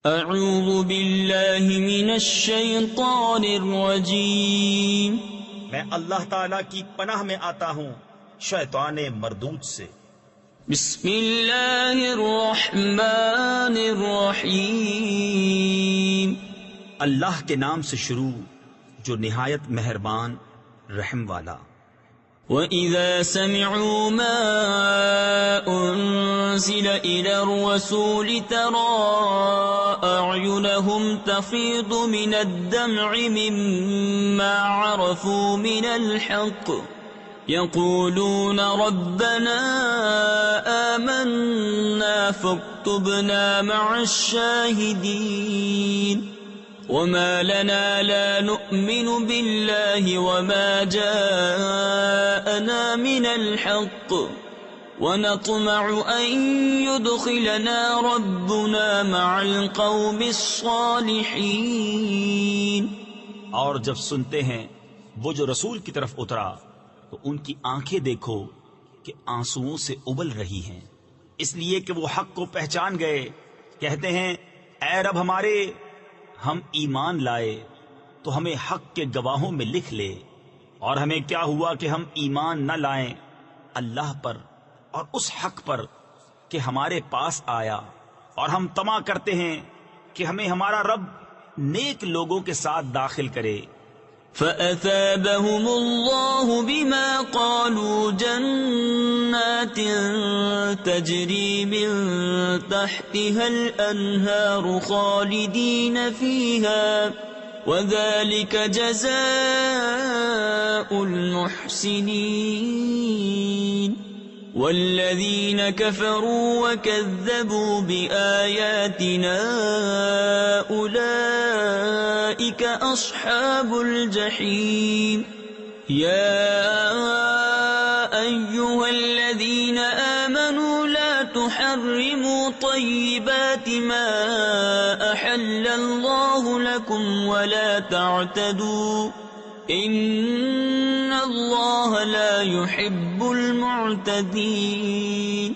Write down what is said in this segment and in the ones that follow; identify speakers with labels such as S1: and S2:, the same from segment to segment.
S1: اعوذ باللہ من الشیطان الرجیم۔
S2: میں اللہ تعالیٰ کی پناہ میں آتا ہوں شیطان مردود سے۔
S1: بسم اللہ الرحمن الرحیم۔
S2: اللہ کے نام سے شروع جو نہایت مہربان رحم والا۔
S1: وَإِذَا سَمِعُوا مَا أُنزِلَ إِلَى الرَّسُولِ تَرَىٰ أَعْيُنَهُمْ تَفِيضُ مِنَ الدَّمْعِ مِمَّا عَرَفُوا مِنَ الْحَقِّ يَقُولُونَ رَبَّنَا آمَنَّا فَاكْتُبْنَا مَعَ الشَّاهِدِينَ۔ وما لنا لا نؤمن بالله وما جاءنا من الحق ونطمع أن يدخلنا ربنا مع القوم الصالحين۔
S2: اور جب سنتے ہیں وہ جو رسول کی طرف اترا تو ان کی آنکھیں دیکھو کہ آنسوؤں سے ابل رہی ہیں، اس لیے کہ وہ حق کو پہچان گئے۔ کہتے ہیں اے رب ہمارے، ہم ایمان لائے تو ہمیں حق کے گواہوں میں لکھ لے، اور ہمیں کیا ہوا کہ ہم ایمان نہ لائیں اللہ پر اور اس حق پر کہ ہمارے پاس آیا، اور ہم طمع کرتے ہیں کہ ہمیں ہمارا رب نیک لوگوں کے ساتھ داخل کرے۔
S1: فَأَثَابَهُمُ اللَّهُ بِمَا قَالُوا جَنَّاتٍ تَجْرِي مِن تَحْتِهَا الْأَنْهَارُ خَالِدِينَ فِيهَا وَذَلِكَ جَزَاءُ الْمُحْسِنِينَ۔ وَالَّذِينَ كَفَرُوا وَكَذَّبُوا بِآيَاتِنَا أُولَئِكَ أَصْحَابُ الْجَحِيمِ۔ يَا أَيُّهَا الَّذِينَ آمَنُوا لَا تُحَرِّمُوا طَيِّبَاتِ مَا أَحَلَّ اللَّهُ لَكُمْ وَلَا تَعْتَدُوا إِنَّ اللَّهَ لَا يُحِبُّ الْمُعْتَدِينَ۔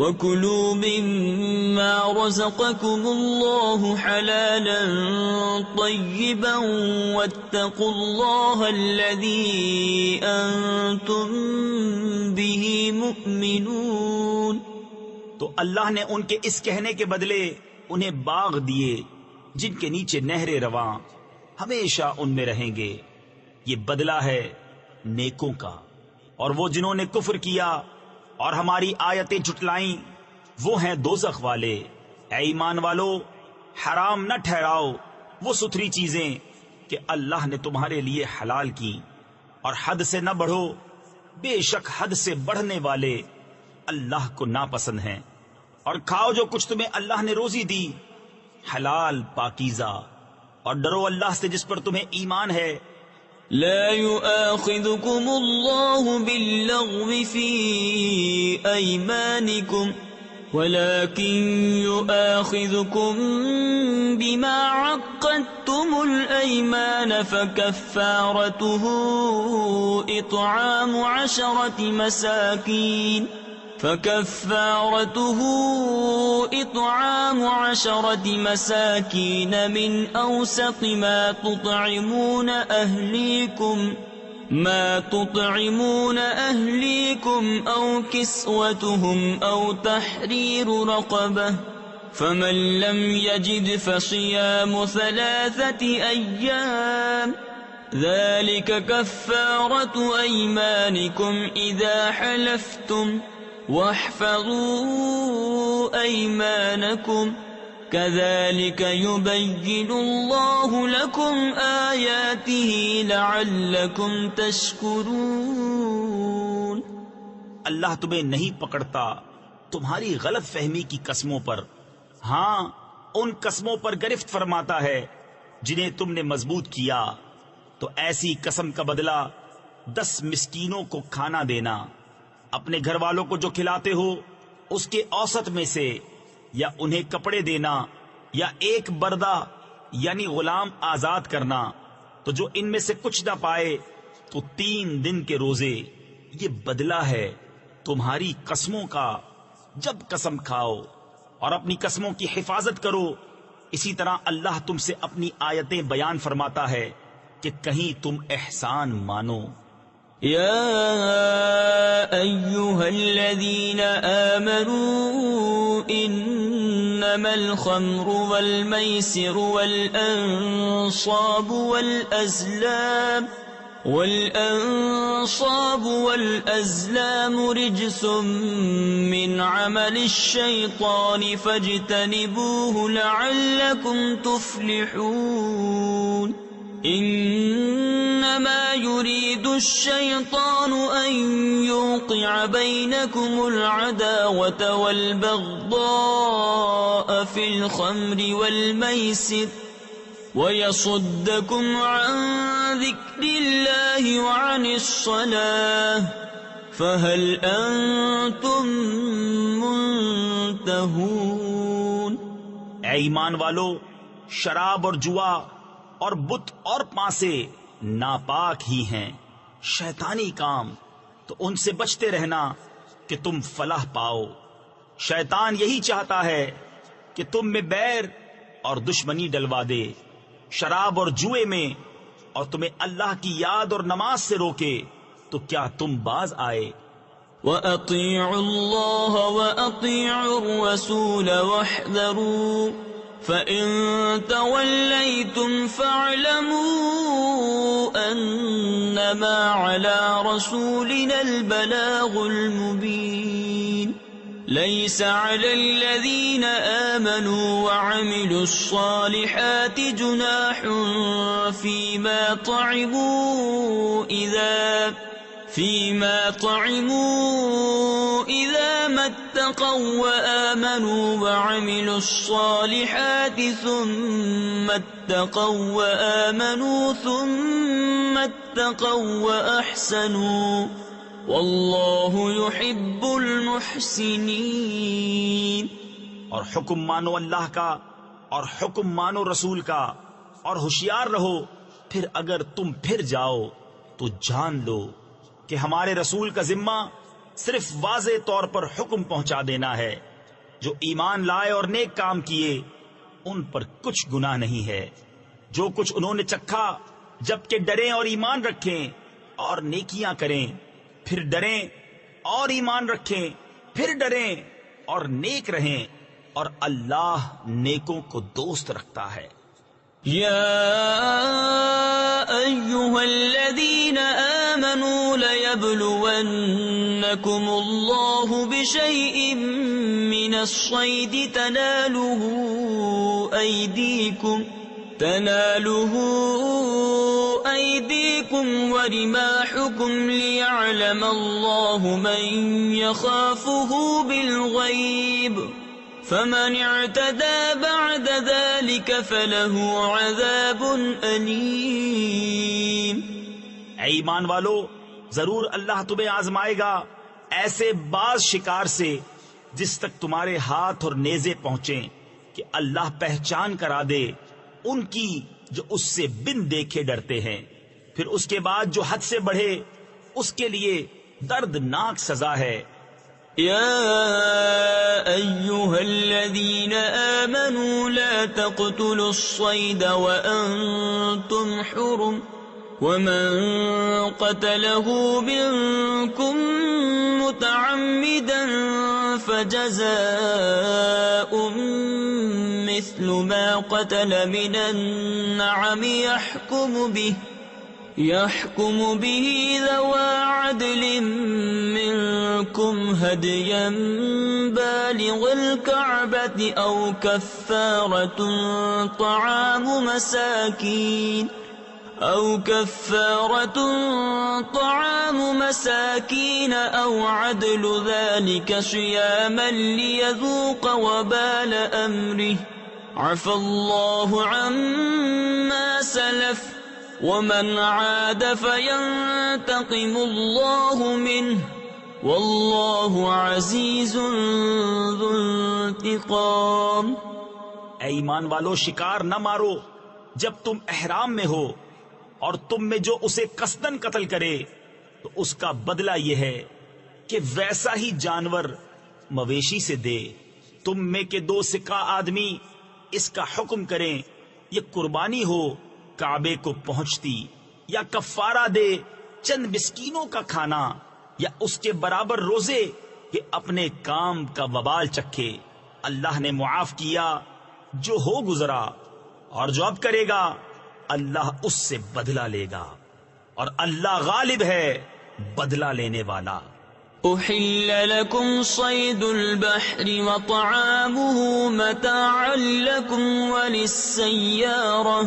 S1: وَكُلُوا مِمَّا رَزَقَكُمُ اللَّهُ حَلَالًا طَيِّبًا وَاتَّقُوا اللَّهَ الَّذِي أَنتُم بِهِ مُؤْمِنُونَ۔
S2: تو اللہ نے ان کے اس کہنے کے بدلے انہیں باغ دیے جن کے نیچے نہریں رواں ہمیشہ ان میں رہیں گے، یہ بدلہ ہے نیکوں کا۔ اور وہ جنہوں نے کفر کیا اور ہماری آیتیں جھٹلائیں وہ ہیں دوزخ والے۔ اے ایمان والو، حرام نہ ٹھہراؤ وہ ستھری چیزیں کہ اللہ نے تمہارے لیے حلال کی، اور حد سے نہ بڑھو، بے شک حد سے بڑھنے والے اللہ کو ناپسند ہیں۔ اور کھاؤ جو کچھ تمہیں اللہ نے روزی دی، حلال پاکیزہ، اور ڈرو اللہ سے جس پر تمہیں ایمان ہے۔
S1: لا يؤاخذكم الله باللغو في أيمانكم ولكن يؤاخذكم بما عقدتم الأيمان فكفارته إطعام عشرة مساكين من أوسط ما تطعمون أهليكم أو كسوتهم أو تحرير رقبة، فمن لم يجد فصيام 3 أيام ذلك كفارة أيمانكم إذا حلفتم واحفظوا أيمانكم كذلك يبين الله لكم آياته لعلكم تشكرون۔
S2: اللہ تمہیں نہیں پکڑتا تمہاری غلط فہمی کی قسموں پر، ہاں ان قسموں پر گرفت فرماتا ہے جنہیں تم نے مضبوط کیا، تو ایسی قسم کا بدلہ 10 مسکینوں کو کھانا دینا، اپنے گھر والوں کو جو کھلاتے ہو اس کے اوسط میں سے، یا انہیں کپڑے دینا، یا ایک بردہ یعنی غلام آزاد کرنا۔ تو جو ان میں سے کچھ نہ پائے تو 3 دن کے روزے۔ یہ بدلہ ہے تمہاری قسموں کا جب قسم کھاؤ، اور اپنی قسموں کی حفاظت کرو اسی طرح اللہ تم سے اپنی آیتیں بیان فرماتا ہے کہ کہیں تم احسان مانو۔
S1: يا أيها الذين آمنوا إنما الخمر والميسر والأنصاب والأزلام رجس من عمل الشيطان فاجتنبوه لعلكم تفلحون إنما يريد الشيطان أن يوقع بينكم العداوة والبغضاء في الخمر والميسر ويصدكم عن ذكر الله وعن الصلاة فهل أنتم منتهون۔
S2: اے ایمان والو، شراب اور جوا اور بت اور پانسے ناپاک ہی ہیں، شیطانی کام، تو ان سے بچتے رہنا کہ تم فلاح پاؤ۔ شیطان یہی چاہتا ہے کہ تم میں بیر اور دشمنی ڈلوا دے شراب اور جوئے میں، اور تمہیں اللہ کی یاد اور نماز سے روکے، تو کیا تم باز آئے؟
S1: وَأَطِيعُوا اللَّهَ وَأَطِيعُوا الرَّسُولَ وَاحْذَرُوا فَإِن تَوَلَّيْتُمْ فَاعْلَمُوا أَنَّمَا عَلَى رَسُولِنَا الْبَلَاغُ الْمُبِينُ۔ لَيْسَ عَلَى الَّذِينَ آمَنُوا وَعَمِلُوا الصَّالِحَاتِ جُنَاحٌ فِيمَا طَعِمُوا إِذَا مَا اتَّقَوا وَآمَنُوا وَعَمِلُوا الصَّالِحَاتِ ثُمَّ اتَّقَوا وَآمَنُوا ثُمَّ اتَّقَوا وَأَحْسَنُوا وَاللَّهُ يُحِبُّ الْمُحْسِنِينَ۔
S2: اور حکم مانو اللہ کا اور حکم مانو رسول کا، اور ہوشیار رہو، پھر اگر تم پھر جاؤ تو جان لو کہ ہمارے رسول کا ذمہ صرف واضح طور پر حکم پہنچا دینا ہے۔ جو ایمان لائے اور نیک کام کیے ان پر کچھ گناہ نہیں ہے۔ جو کچھ انہوں نے چکھا، جبکہ ڈریں اور ایمان رکھیں اور نیکیاں کریں، پھر ڈریں اور ایمان رکھیں، پھر ڈریں اور نیک رہیں، اور اللہ نیکوں کو دوست رکھتا ہے۔
S1: يا أيها الذين آمنوا ليبلونكم الله بشيء من الصيد تناله أيديكم ورماحكم ليعلم الله من يخافه بالغيب فمن اعتدى بعد ذلك فله عذاب أليم۔
S2: اے ایمان والو، ضرور اللہ تمہیں آزمائے گا ایسے بعض شکار سے جس تک تمہارے ہاتھ اور نیزے پہنچیں، کہ اللہ پہچان کرا دے ان کی جو اس سے بن دیکھے ڈرتے ہیں، پھر اس کے بعد جو حد سے بڑھے اس کے لیے دردناک سزا ہے۔
S1: يا أيها الذين آمنوا لا تقتلوا الصيد وأنتم حرم ومن قتله منكم متعمدا فجزاء مثل ما قتل من النعم يحكم به ذوى عدل منكم هديا بالغ الكعبة أو كفارة طعام مساكين أو عدل ذلك صياما ليذوق وبال أمره عفى الله عما سلف ومن عاد فينتقم الله منه والله عزيز ذو انتقام۔
S2: اے ایمان والو، شکار نہ مارو جب تم احرام میں ہو، اور تم میں جو اسے قصدن قتل کرے تو اس کا بدلہ یہ ہے کہ ویسا ہی جانور مویشی سے دے۔ تم میں کے دو سکہ آدمی اس کا حکم کریں، یہ قربانی ہو کعبے کو پہنچتی، یا کفارہ دے چند مسکینوں کا کھانا، یا اس کے برابر روزے کہ اپنے کام کا وبال چکھے۔ اللہ نے معاف کیا جو ہو گزرا، اور جو اب کرے گا اللہ اس سے بدلہ لے گا، اور اللہ غالب ہے بدلہ لینے والا۔
S1: أحل لكم صيد البحر وطعامه متاعا لكم وللسيارة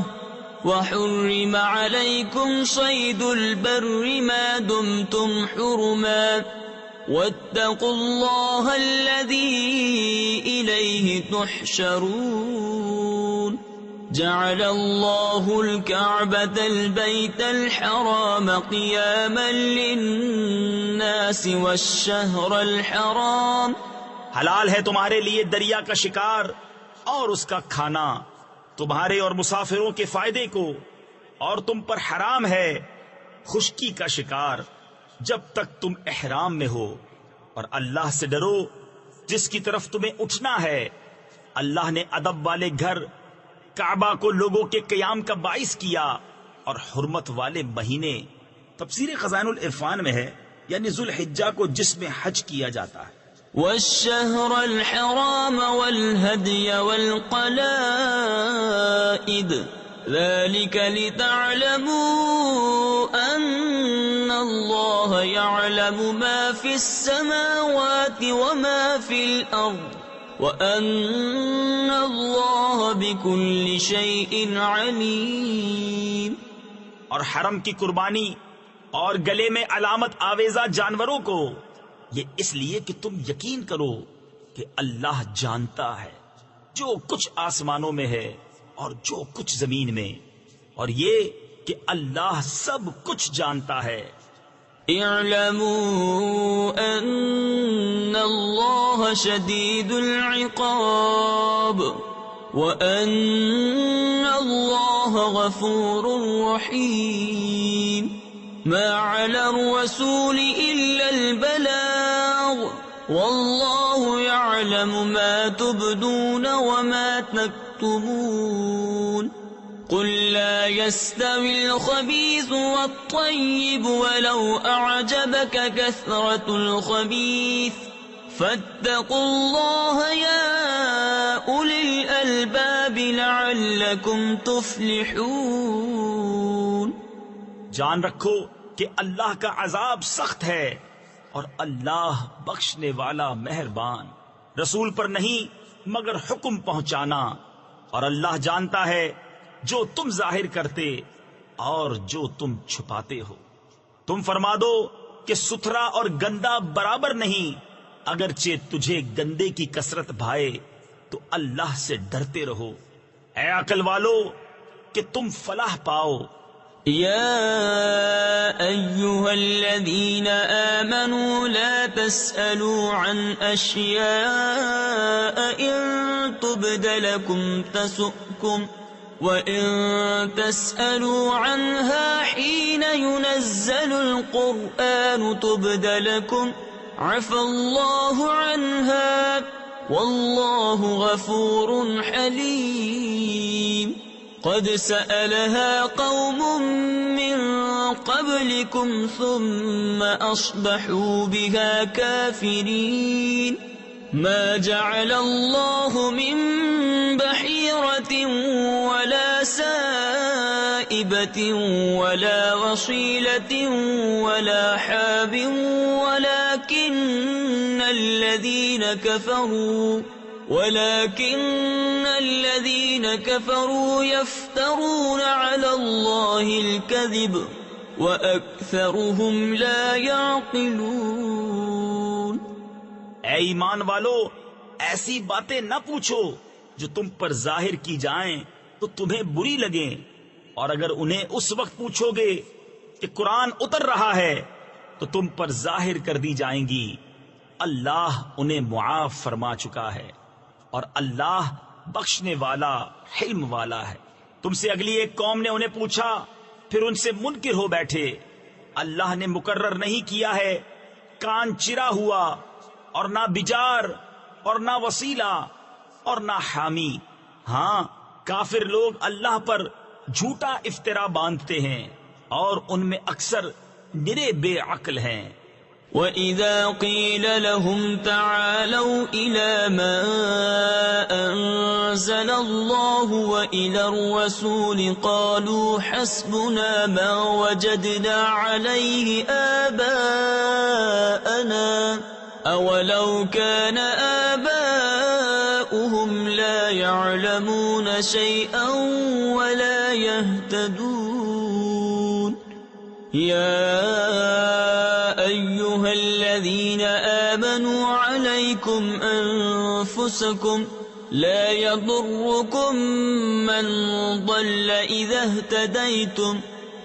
S1: وحرم عليكم صيد البر ما دمتم حرما واتقوا الله الذي إليه تحشرون جعل الله الكعبة البيت الحرام قياما للناس والشهر الحرام۔
S2: حلال ہے تمہارے لیے دریا کا شکار اور اس کا کھانا تمہارے اور مسافروں کے فائدے کو، اور تم پر حرام ہے خشکی کا شکار جب تک تم احرام میں ہو، اور اللہ سے ڈرو جس کی طرف تمہیں اٹھنا ہے۔ اللہ نے ادب والے گھر کعبہ کو لوگوں کے قیام کا باعث کیا، اور حرمت والے مہینے تفسیر خزائن العرفان میں ہے، یعنی ذوالحجہ کو جس میں حج کیا جاتا ہے۔
S1: والشهر الحرام والهدي والقلائد ذلك لتعلموا أن الله يعلم ما في السماوات وما في الأرض وَأَنَّ اللَّهَ بِكُلِّ شَيْءٍ عَلِيمٌ۔
S2: اور حرم کی قربانی اور گلے میں علامت آویزہ جانوروں کو، یہ اس لیے کہ تم یقین کرو کہ اللہ جانتا ہے جو کچھ آسمانوں میں ہے اور جو کچھ زمین میں، اور یہ کہ اللہ سب کچھ جانتا ہے۔
S1: اعلموا ان اللہ شدید العقاب وان اللہ غفور رحیم۔ ما علی الرسول الا البلاغ واللہ یعلم ما تبدون وما تکتمون۔ قل لا يستوي الخبيث والطيب ولو أعجبك كثرة الخبيث فاتقوا الله يا أولي الألباب لعلكم تفلحون۔
S2: جان رکھو کہ اللہ کا عذاب سخت ہے اور اللہ بخشنے والا مہربان۔ رسول پر نہیں مگر حکم پہنچانا، اور اللہ جانتا ہے جو تم ظاہر کرتے اور جو تم چھپاتے ہو۔ تم فرما دو کہ ستھرا اور گندا برابر نہیں، اگرچہ تجھے گندے کی کثرت بھائے تو اللہ سے ڈرتے رہو، اے عقل والو کہ تم فلاح پاؤ۔
S1: يا أيها الذين آمنوا لا تسألوا عن أشياء إن تبد لكم تسؤكم وَإِن تَسْأَلُوا عَنْهَا حِينَ يُنَزَّلُ الْقُرْآنُ تُبْدَ لَكُمْ عَفَا اللَّهُ عَنْهَا وَاللَّهُ غَفُورٌ حَلِيمٌ۔ قَدْ سَأَلَهَا قَوْمٌ مِّن قَبْلِكُمْ ثُمَّ أَصْبَحُوا بِهَا كَافِرِينَ۔ ما جعل الله من بحيرة ولا سائبة ولا وصيلة ولا حاب ولكن الذين كفروا يفترون على الله الكذب وأكثرهم لا يعقلون۔
S2: اے ایمان والو، ایسی باتیں نہ پوچھو جو تم پر ظاہر کی جائیں تو تمہیں بری لگیں، اور اگر انہیں اس وقت پوچھو گے کہ قرآن اتر رہا ہے تو تم پر ظاہر کر دی جائیں گی۔ اللہ انہیں معاف فرما چکا ہے، اور اللہ بخشنے والا حلم والا ہے۔ تم سے اگلی ایک قوم نے انہیں پوچھا، پھر ان سے منکر ہو بیٹھے۔ اللہ نے مقرر نہیں کیا ہے کان چرا ہوا، اور نہ بجار، اور نہ وسیلہ، اور نہ حامی، ہاں کافر لوگ اللہ پر جھوٹا افطرا باندھتے ہیں اور ان میں اکثر نرے بے عقل ہیں۔
S1: وَإِذَا قِيلَ لَهُمْ تَعَالَوْا إِلَى مَا أَنزَلَ اللَّهُ وَإِلَى الرَّسُولِ قَالُوا حَسْبُنَا مَا وَجَدْنَا عَلَيْهِ آبَاءَنَا أَوَلَوْ كَانَ آبَاؤُهُمْ لَا يَعْلَمُونَ شَيْئًا وَلَا يَهْتَدُونَ يَا أَيُّهَا الَّذِينَ آمَنُوا عَلَيْكُمْ أَنفُسَكُمْ لَا يَضُرُّكُمْ مَنْ ضَلَّ إِذَا اهْتَدَيْتُمْ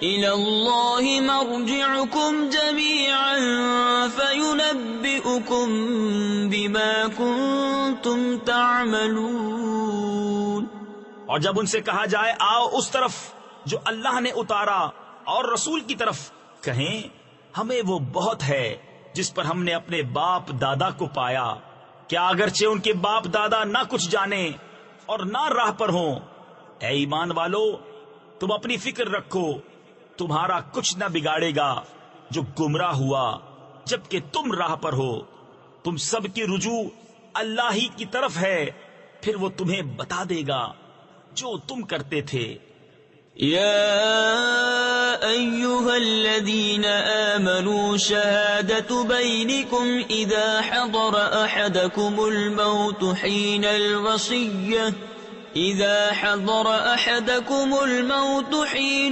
S1: إِلَى اللَّهِ مَرْجِعُكُمْ جَمِيعًا فَيُنَبِّئُكُمْ بِمَا كُنْتُمْ تَعْمَلُونَ۔
S2: اور جب ان سے کہا جائے آؤ اس طرف جو اللہ نے اتارا اور رسول کی طرف، کہیں ہمیں وہ بہت ہے جس پر ہم نے اپنے باپ دادا کو پایا، کیا اگرچہ ان کے باپ دادا نہ کچھ جانے اور نہ راہ پر ہوں۔ اے ایمان والو، تم اپنی فکر رکھو، تمہارا کچھ نہ بگاڑے گا جو گمراہ ہوا جبکہ تم راہ پر ہو۔ تم سب کی رجوع اللہ ہی کی طرف ہے، پھر وہ تمہیں بتا دے گا جو تم کرتے تھے۔
S1: يا أيها الذين آمنوا شهادة بينكم إذا حضر أحدكم الموت حين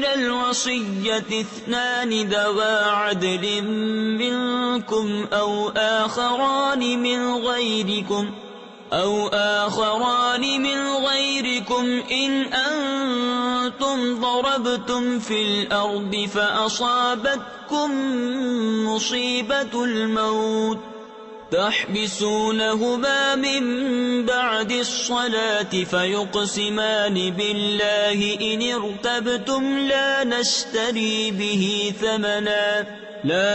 S1: الوصية اثنان ذوى عدل منكم أو آخران من غيركم إن أنتم ضربتم في الأرض فأصابتكم مصيبة الموت تحبسونهما من بعد الصلاة فيقسمان بالله إن ارتبتم لا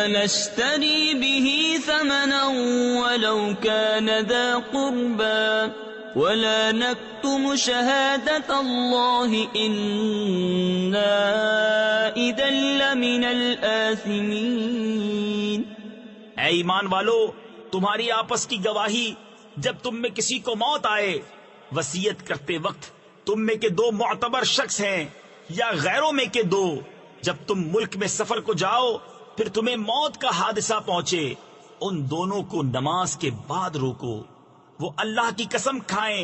S1: نشتري به ثمنا ولو كان ذا قربى ولا نكتم شهادة الله إنا إذا لمن الآثمين۔
S2: اے ایمان والو، تمہاری آپس کی گواہی جب تم میں کسی کو موت آئے وصیت کرتے وقت تم میں کے دو معتبر شخص ہیں یا غیروں میں کے دو، جب تم ملک میں سفر کو جاؤ پھر تمہیں موت کا حادثہ پہنچے، ان دونوں کو نماز کے بعد روکو، وہ اللہ کی قسم کھائیں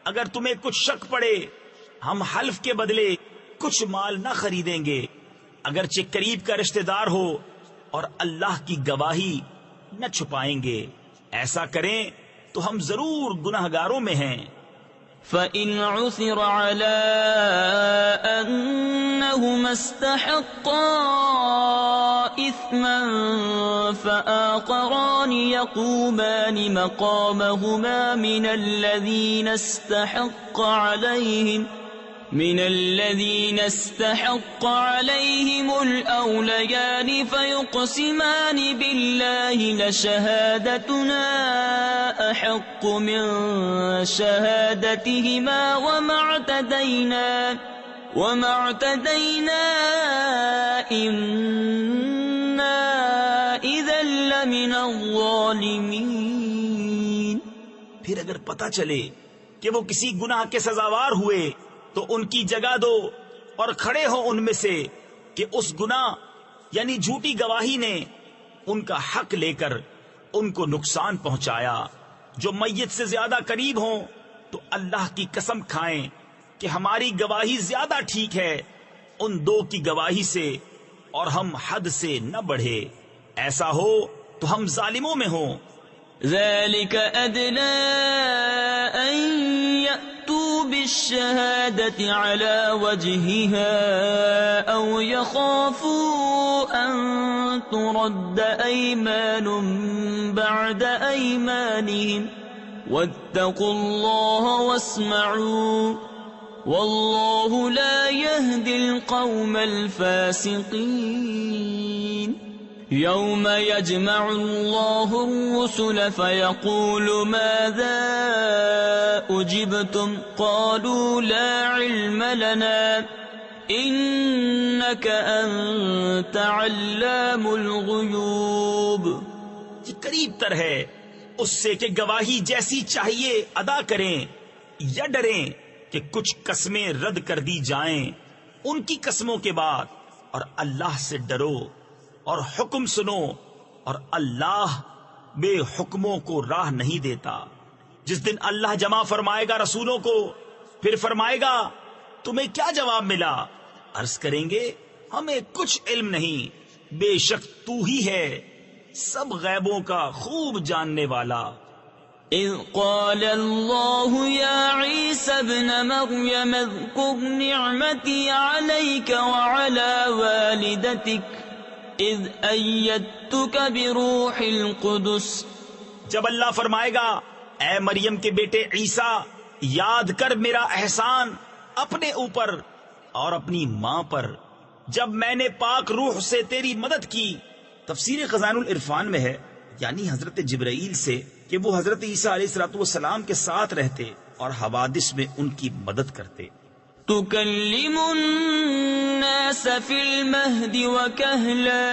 S2: اگر تمہیں کچھ شک پڑے ہم حلف کے بدلے کچھ مال نہ خریدیں گے، اگرچہ قریب کا رشتہ دار ہو، اور اللہ کی گواہی نہ چھپائیں گے، ایسا کریں تو ہم ضرور گناہگاروں میں ہیں۔
S1: فَإِنْ عُثِرَ عَلَىٰ أَنَّهُمَا اسْتَحَقَّا إِثْمًا فَآخَرَانِ يَقُومَانِ مَقَامَهُمَا من الذين استحق عليهم الأوليان فيقسمان بالله لشهادتنا أحق من شهادتهما وما اعتدينا إنا إذا لمن الظالمين۔
S2: پھر اگر پتہ چلے کہ وہ کسی گناہ کے سزاوار ہوئے تو ان کی جگہ دو اور کھڑے ہو ان میں سے کہ اس گناہ یعنی جھوٹی گواہی نے ان کا حق لے کر ان کو نقصان پہنچایا۔ جو میت سے زیادہ قریب ہوں تو اللہ کی قسم کھائیں کہ ہماری گواہی زیادہ ٹھیک ہے ان دو کی گواہی سے، اور ہم حد سے نہ بڑھے، ایسا ہو تو ہم ظالموں میں ہوں۔
S1: ذلك أدنى أن يأتوا بالشهادة على وجهها أو يخافوا أن ترد أيمان بعد أيمانهم واتقوا الله واسمعوا والله لا يهدي القوم الفاسقين۔ يوم يجمع الله الرسل فيقول ماذا أجبتم قالوا لا علم لنا إنك أنت علام الغيوب.
S2: یہ قریب تر ہے اس سے کہ گواہی جیسی چاہیے ادا کریں یا ڈریں کہ کچھ قسمیں رد کر دی جائیں ان کی قسموں کے بعد، اور اللہ سے ڈرو اور حکم سنو، اور اللہ بے حکموں کو راہ نہیں دیتا. جس دن اللہ جمع فرمائے گا رسولوں کو، پھر فرمائے گا تمہیں کیا جواب ملا؟ عرض کریں گے ہمیں کچھ علم نہیں، بے شک تو ہی ہے سب غیبوں کا خوب جاننے والا.
S1: إذ قال الله يا عيسى ابن مريم اذكر نعمتي عليك وعلى والدتك إذ أيدتك بروح القدس.
S2: جب اللہ فرمائے گا اے مریم کے بیٹے عیسیٰ، یاد کر میرا احسان اپنے اوپر اور اپنی ماں پر جب میں نے پاک روح سے تیری مدد کی. تفسیر خزائن العرفان میں ہے یعنی حضرت جبرائیل سے کہ وہ حضرت عیسیٰ علیہ السلام کے ساتھ رہتے اور حوادث میں ان کی مدد کرتے.
S1: تكلم الناس في المهد وكهلا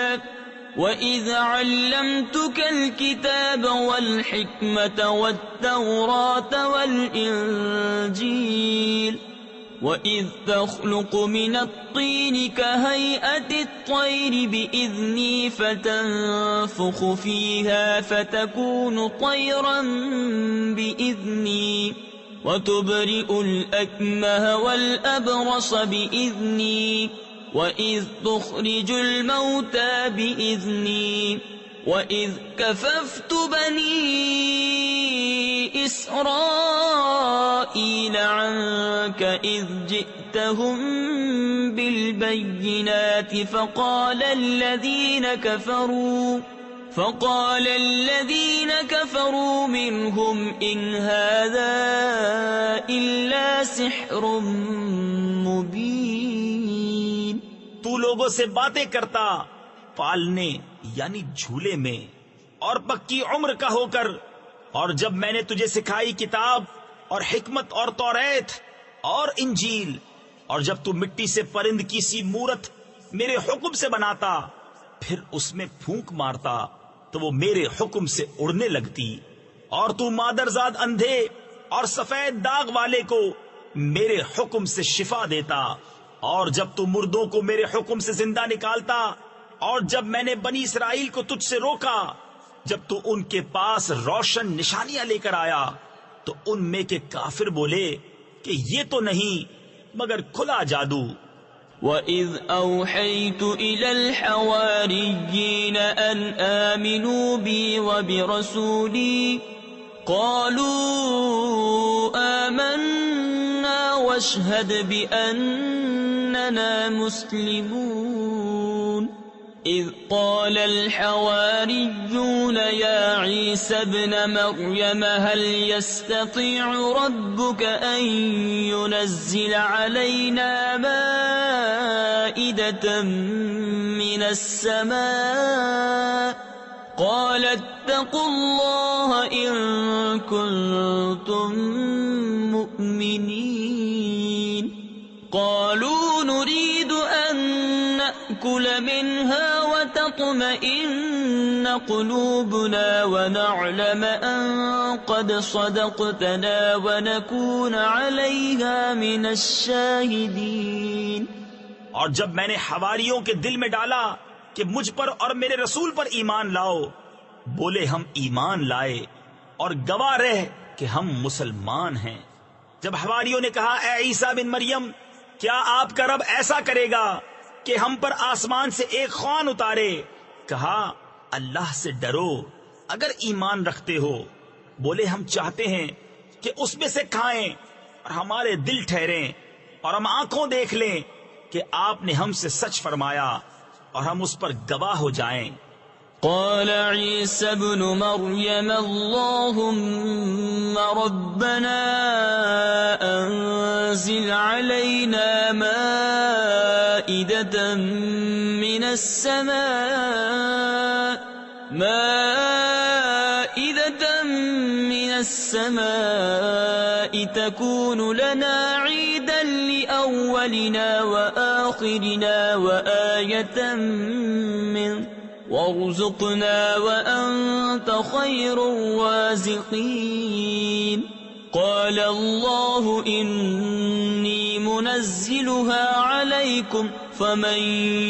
S1: وإذ علمتك الكتاب والحكمة والتوراة والإنجيل وَإِذْ تَخْلُقُ مِنَ الطِّينِ كَهَيْئَةِ الطَّيْرِ بِإِذْنِي فَتَنفُخُ فِيهَا فَتَكُونُ طَيْرًا بِإِذْنِي وَتُبْرِئُ الْأَكْمَهَ وَالْأَبْرَصَ بِإِذْنِي وَإِذْ تُخْرِجُ الْمَوْتَى بِإِذْنِي وَإِذْ كَفَفْتُ بَنِي إِسْرَائِيلَ عَنكَ إِذْ جِئْتَهُم بِالْبَيِّنَاتِ فَقَالَ الَّذِينَ كَفَرُوا مِنْهُمْ إِنْ هَذَا إِلَّا سِحْرٌ مُبِينٌ.
S2: تو لوگوں سے باتیں کرتا پالنے یعنی جھولے میں اور پکی عمر کا ہو کر، اور جب میں نے تجھے سکھائی کتاب اور حکمت اور توریت اور انجیل، اور جب تو مٹی سے پرند کی سی مورت میرے حکم سے بناتا پھر اس میں پھونک مارتا تو وہ میرے حکم سے اڑنے لگتی، اور تو مادرزاد اندھے اور سفید داغ والے کو میرے حکم سے شفا دیتا، اور جب تو مردوں کو میرے حکم سے زندہ نکالتا، اور جب میں نے بنی اسرائیل کو تجھ سے روکا جب تو ان کے پاس روشن نشانیاں لے کر آیا تو ان میں کے کافر بولے کہ یہ تو نہیں مگر کھلا جادو.
S1: وَإِذْ أَوْحَيْتُ إِلَى الْحَوَارِيِّينَ أَنْ آمِنُوا بِي وَبِرَسُولِي قَالُوا آمَنَّا وَاشْهَدْ بِأَنَّنَا مُسْلِمُونَ. إِذْ قَالَ الْحَوَارِيُّونَ يَا عِيسَى ابْنَ مَرْيَمَ هَلْ يَسْتَطِيعُ رَبُّكَ أَن يُنَزِّلَ عَلَيْنَا مَائِدَةً مِّنَ السَّمَاءِ قَالَ اتَّقُوا اللَّهَ إِن كُنتُم مُّؤْمِنِينَ. قَالُوا نُرِيدُ أَن نَّأْكُلَ مِنْهَا وَتَطْمَئِنَّ قُلُوبُنَا وَنَعْلَمَ أَن قَدْ صَدَقْتَنَا وَنَكُونَ عَلَيْهَا مِنَ الشَّاهِدِينَ.
S2: اور جب میں نے حواریوں کے دل میں ڈالا کہ مجھ پر اور میرے رسول پر ایمان لاؤ، بولے ہم ایمان لائے اور گواہ رہ کہ ہم مسلمان ہیں. جب حواریوں نے کہا اے عیسیٰ بن مریم، کیا آپ کا رب ایسا کرے گا کہ ہم پر آسمان سے ایک خوان اتارے؟ کہا اللہ سے ڈرو اگر ایمان رکھتے ہو. بولے ہم چاہتے ہیں کہ اس میں سے کھائیں اور ہمارے دل ٹھہریں اور ہم آنکھوں دیکھ لیں کہ آپ نے ہم سے سچ فرمایا اور ہم اس پر گواہ ہو جائیں.
S1: قال عيسى ابن مريم اللهم ربنا أنزل علينا مائدة من السماء مائدة من السماء تكون لنا عيدا لأولنا وآخرنا وآية منك وارزقنا وأنت خير الرازقين قال الله إني منزلها عليكم فمن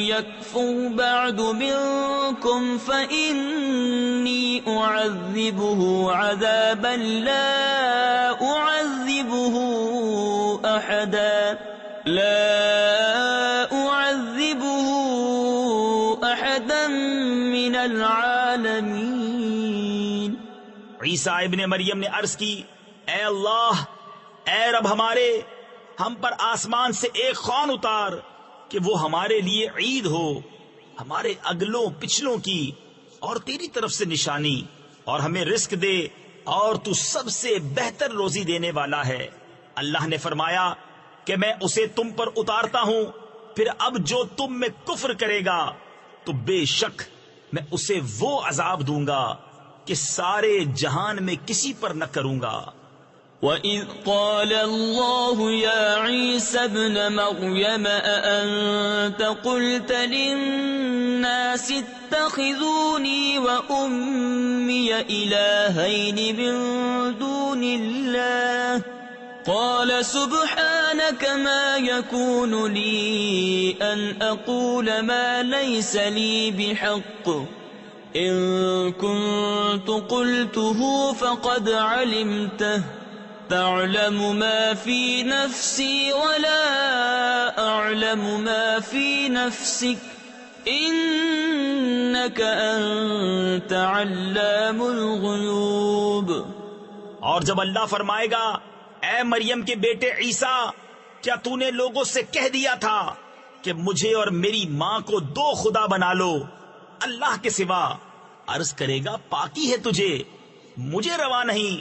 S1: يكفر بعد منكم فإني أعذبه عذابا لا أعذبه أحدا من العالمين.
S2: عیسیٰ ابن مریم نے عرض کی، اے اللہ، اے رب ہمارے، ہم پر آسمان سے ایک خوان اتار کہ وہ ہمارے لیے عید ہو، ہمارے اگلوں پچھلوں کی اور تیری طرف سے نشانی، اور ہمیں رزق دے، اور تو سب سے بہتر روزی دینے والا ہے. اللہ نے فرمایا کہ میں اسے تم پر اتارتا ہوں، پھر اب جو تم میں کفر کرے گا تو بے شک میں اسے وہ عذاب دوں گا کہ سارے جہان میں کسی پر نہ کروں گا.
S1: وَإِذْ قَالَ اللَّهُ يَا عِيسَى ابْنَ مَرْيَمَ أَأَنْتَ قُلْتَ لِلنَّاسِ اتَّخِذُونِي وَأُمِّيَ إِلَٰهَيْنِ مِن دُونِ اللَّهِ قَالَ سُبْحَانَكَ مَا يَكُونُ لِي أَنْ أَقُولَ مَا لَيْسَ لِي بِحَقٍّ إِن كُنتُ قُلْتُهُ فَقَدْ عَلِمْتَهُ تعلم ما في نفسي ولا أعلم ما في نفسك إنك أنت علام الغيوب.
S2: اور جب اللہ فرمائے گا، اے مریم کے بیٹے عیسیٰ، کیا تو نے لوگوں سے کہہ دیا تھا کہ مجھے اور میری ماں کو دو خدا بنا لو اللہ کے سوا؟ عرض کرے گا، پاکی ہے تجھے، مجھے روا نہیں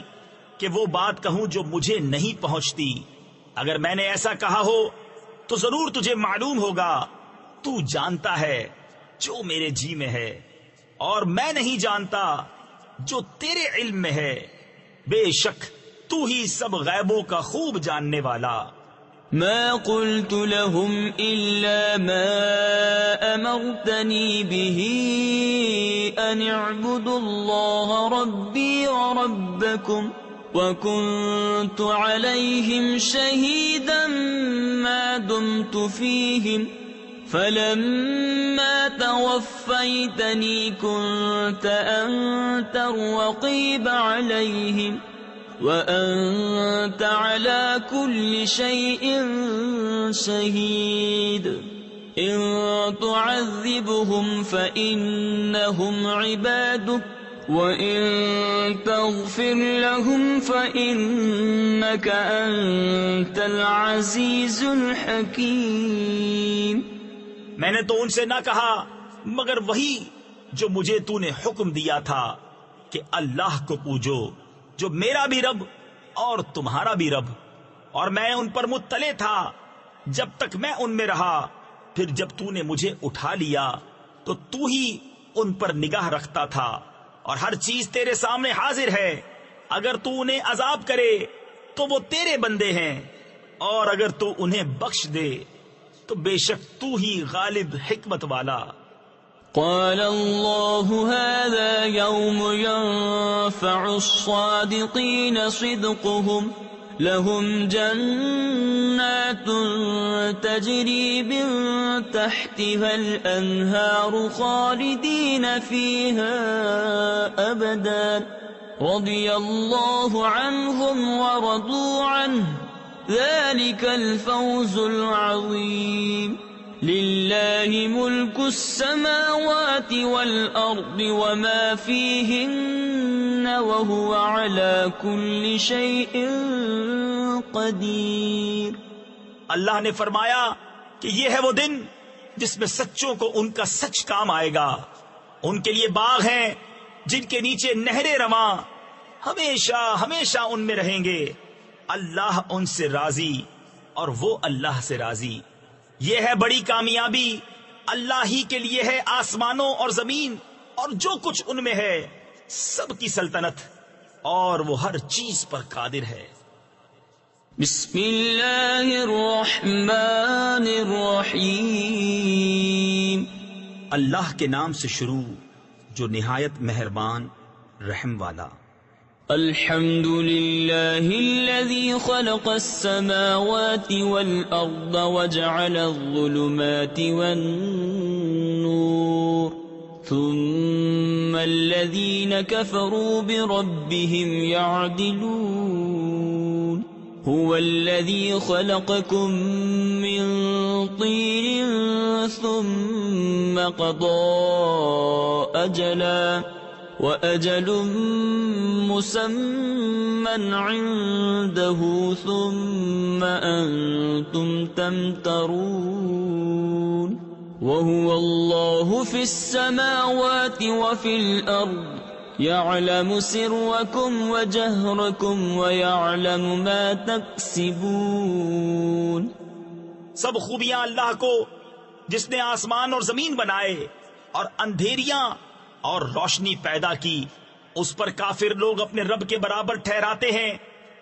S2: کہ وہ بات کہوں جو مجھے نہیں پہنچتی. اگر میں نے ایسا کہا ہو تو ضرور تجھے معلوم ہوگا. تو جانتا ہے جو میرے جی میں ہے، اور میں نہیں جانتا جو تیرے علم میں ہے. بے شک تو ہی سب غیبوں کا خوب جاننے والا.
S1: ما قلت لهم إلا ما أمرتني به أن اعبدوا الله ربي وربكم وكنت عليهم شهيدا ما دمت فيهم فلما توفيتني كنت أنت الرقيب عليهم وأنت على كل شيء شهيد. إن تعذبهم فإنهم عبادك وَإِن تَغْفِرْ لَهُمْ فَإِنَّكَ أَنْتَ الْعَزِيزُ الْحَكِيمُ.
S2: میں نے تو ان سے نہ کہا مگر وہی جو مجھے تو نے حکم دیا تھا کہ اللہ کو پوجو جو میرا بھی رب اور تمہارا بھی رب، اور میں ان پر مطلع تھا جب تک میں ان میں رہا. پھر جب تو نے مجھے اٹھا لیا تو تو ہی ان پر نگاہ رکھتا تھا، اور ہر چیز تیرے سامنے حاضر ہے. اگر تو انہیں عذاب کرے تو وہ تیرے بندے ہیں، اور اگر تو انہیں بخش دے تو بے شک تو ہی غالب حکمت والا.
S1: قال الله هذا يوم ينفع الصادقين صدقهم لهم جنات تجري من تحتها الأنهار خالدين فيها أبدا رضي الله عنهم ورضوا عنه ذلك الفوز العظيم. لله ملك السماوات والأرض وما فيهن وهو على كل شيء قدير.
S2: اللہ نے فرمایا کہ یہ ہے وہ دن جس میں سچوں کو ان کا سچ کام آئے گا. ان کے لیے باغ ہیں جن کے نیچے نہریں رواں، ہمیشہ ہمیشہ ان میں رہیں گے. اللہ ان سے راضی اور وہ اللہ سے راضی. یہ ہے بڑی کامیابی. اللہ ہی کے لیے ہے آسمانوں اور زمین اور جو کچھ ان میں ہے سب کی سلطنت، اور وہ ہر چیز پر قادر ہے۔
S1: بسم اللہ الرحمن الرحیم۔
S2: اللہ کے نام سے شروع جو نہایت مہربان رحم والا۔
S1: الحمد للہ الذی خلق السماوات والارض وجعل الظلمات والنور ثم الذین كفروا بربهم يعدلون هو الذي خلقكم من طين ثم قضى أجلا وأجل مسمى عنده ثم أنتم تمترون وهو الله في السماوات وفي الأرض يعلم سركم وجهركم ويعلم ما تكسبون۔
S2: سب خوبیاں اللہ کو جس نے آسمان اور زمین بنائے اور اندھیریاں اور روشنی پیدا کی، اس پر کافر لوگ اپنے رب کے برابر ٹھہراتے ہیں۔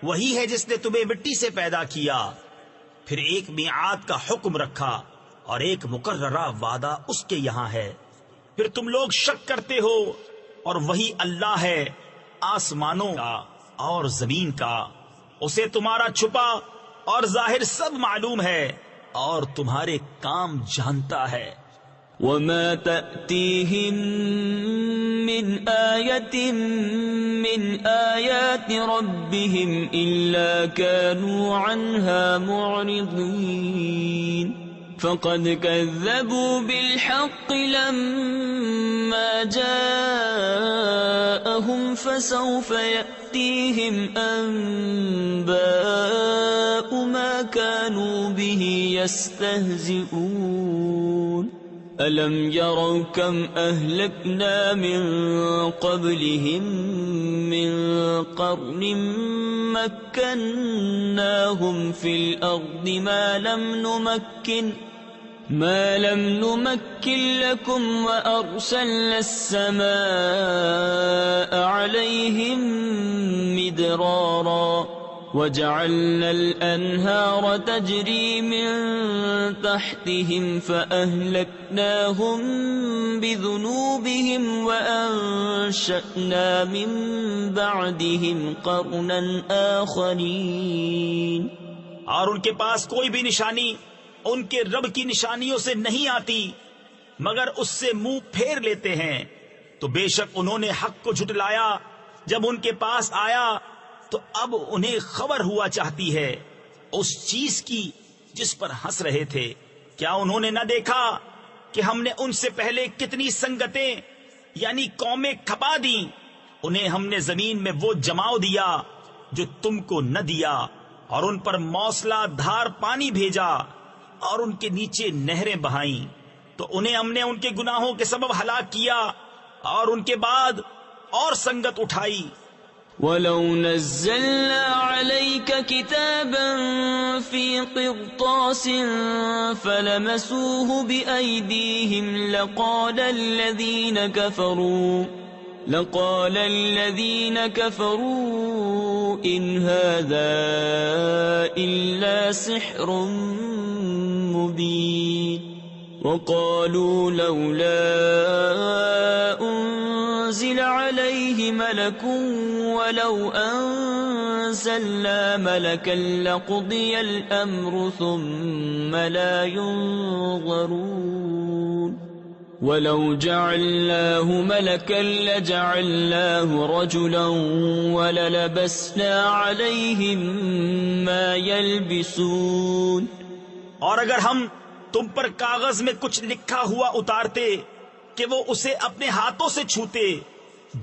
S2: وہی ہے جس نے تمہیں مٹی سے پیدا کیا، پھر ایک میعاد کا حکم رکھا اور ایک مقررہ وعدہ اس کے یہاں ہے، پھر تم لوگ شک کرتے ہو، اور وہی اللہ ہے آسمانوں کا اور زمین کا، اسے تمہارا چھپا اور ظاہر سب معلوم ہے، اور تمہارے کام جانتا ہے۔
S1: وما تأتيهم من آية من آيات ربهم إلا كانوا عنها معرضين فقد كذبوا بالحق لما جاءهم فسوف يأتيهم أنباء ما كانوا به يستهزئون ألم يروا كم أهلكنا من قبلهم من قرن مكناهم في الأرض ما لم نمكن لكم وأرسلنا السماء عليهم مدرارا وجعلنا الأنهار تجري من تحتهم فأهلكناهم بذنوبهم وأنشأنا من بعدهم قرنا آخرين۔
S2: اور ان کے پاس کوئی بھی نشانی ان کے رب کی نشانیوں سے نہیں آتی مگر اس سے منہ پھیر لیتے ہیں، تو بے شک انہوں نے حق کو جھٹلایا جب ان کے پاس آیا، تو اب انہیں خبر ہوا چاہتی ہے اس چیز کی جس پر ہنس رہے تھے۔ کیا انہوں نے نہ دیکھا کہ ہم نے ان سے پہلے کتنی سنگتیں یعنی قومیں کھپا دیں، انہیں ہم نے زمین میں وہ جماؤ دیا جو تم کو نہ دیا، اور ان پر موسلا دھار پانی بھیجا اور ان کے نیچے نہریں بہائیں، تو انہیں ہم نے ان کے گناہوں کے سبب ہلاک کیا اور ان کے بعد اور سنگت اٹھائی۔
S1: وَلَوْ نَزَّلْنَا عَلَيْكَ كِتَابًا فِي قِرْطَاسٍ فَلَمَسُوهُ بِأَيْدِيهِمْ لقال الذين كفروا إن هذا إلا سحر مبين وقالوا لولا أنزل عليه ملك ولو أنزلنا ملكا لقضي الأمر ثم لا ينظرون ولو جعلناه ملكا لجعلناه رجلا وللبسنا عليهم ما يلبسون۔
S2: اور اگر ہم تم پر کاغذ میں کچھ لکھا ہوا اتارتے کہ وہ اسے اپنے ہاتھوں سے چھوتے،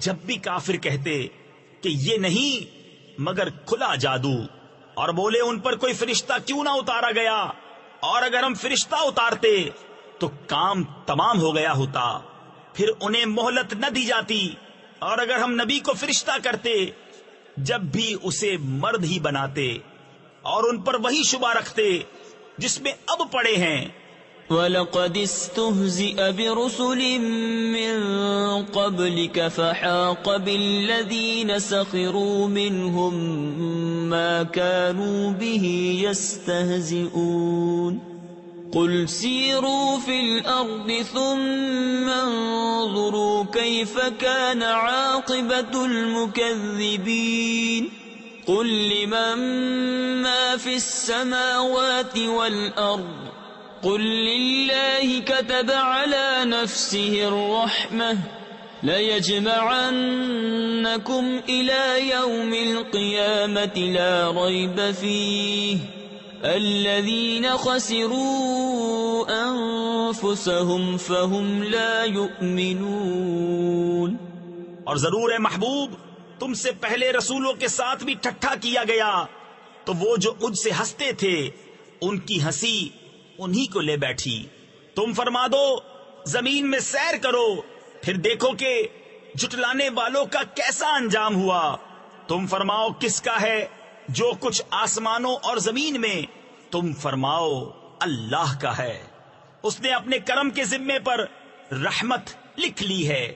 S2: جب بھی کافر کہتے کہ یہ نہیں مگر کھلا جادو، اور بولے ان پر کوئی فرشتہ کیوں نہ اتارا گیا، اور اگر ہم فرشتہ اتارتے تو کام تمام ہو گیا ہوتا، پھر انہیں مہلت نہ دی جاتی، اور اگر ہم نبی کو فرشتہ کرتے جب بھی اسے مرد ہی بناتے، اور ان پر وہی شبہ رکھتے جس میں اب پڑے ہیں،
S1: وَلَقَدِ اسْتُهْزِئَ بِرُسُلٍ مِّن قَبْلِكَ فَحَاقَ بِالَّذِينَ سَخِرُوا مِنْهُم مَّا كَانُوا بِهِ يَسْتَهْزِئُونَ قُلْ سِيرُوا فِي الْأَرْضِ ثُمَّ انظُرُوا كَيْفَ كَانَ عَاقِبَةُ الْمُكَذِّبِينَ قُل لِّمَن مَّا فِي السَّمَاوَاتِ وَالْأَرْضِ قُل لِّلَّهِ كَتَبَ عَلَى نَفْسِهِ الرَّحْمَةَ لَيَجْمَعَنَّكُمْ إِلَى يَوْمِ الْقِيَامَةِ لَا رَيْبَ فِيهِ الَّذِينَ خَسِرُوا أَنفُسَهُمْ فَهُمْ لَا يُؤْمِنُونَ۔
S2: اور ضرور اے محبوب تم سے پہلے رسولوں کے ساتھ بھی ٹھٹھا کیا گیا، تو وہ جو ان سے ہنستے تھے ان کی ہنسی انہی کو لے بیٹھی۔ تم فرما دو زمین میں سیر کرو، پھر دیکھو کہ جھٹلانے والوں کا کیسا انجام ہوا۔ تم فرماؤ کس کا ہے جو کچھ آسمانوں اور زمین میں؟ تم فرماؤ اللہ کا ہے، اس نے اپنے کرم کے ذمے پر رحمت لکھ لی ہے۔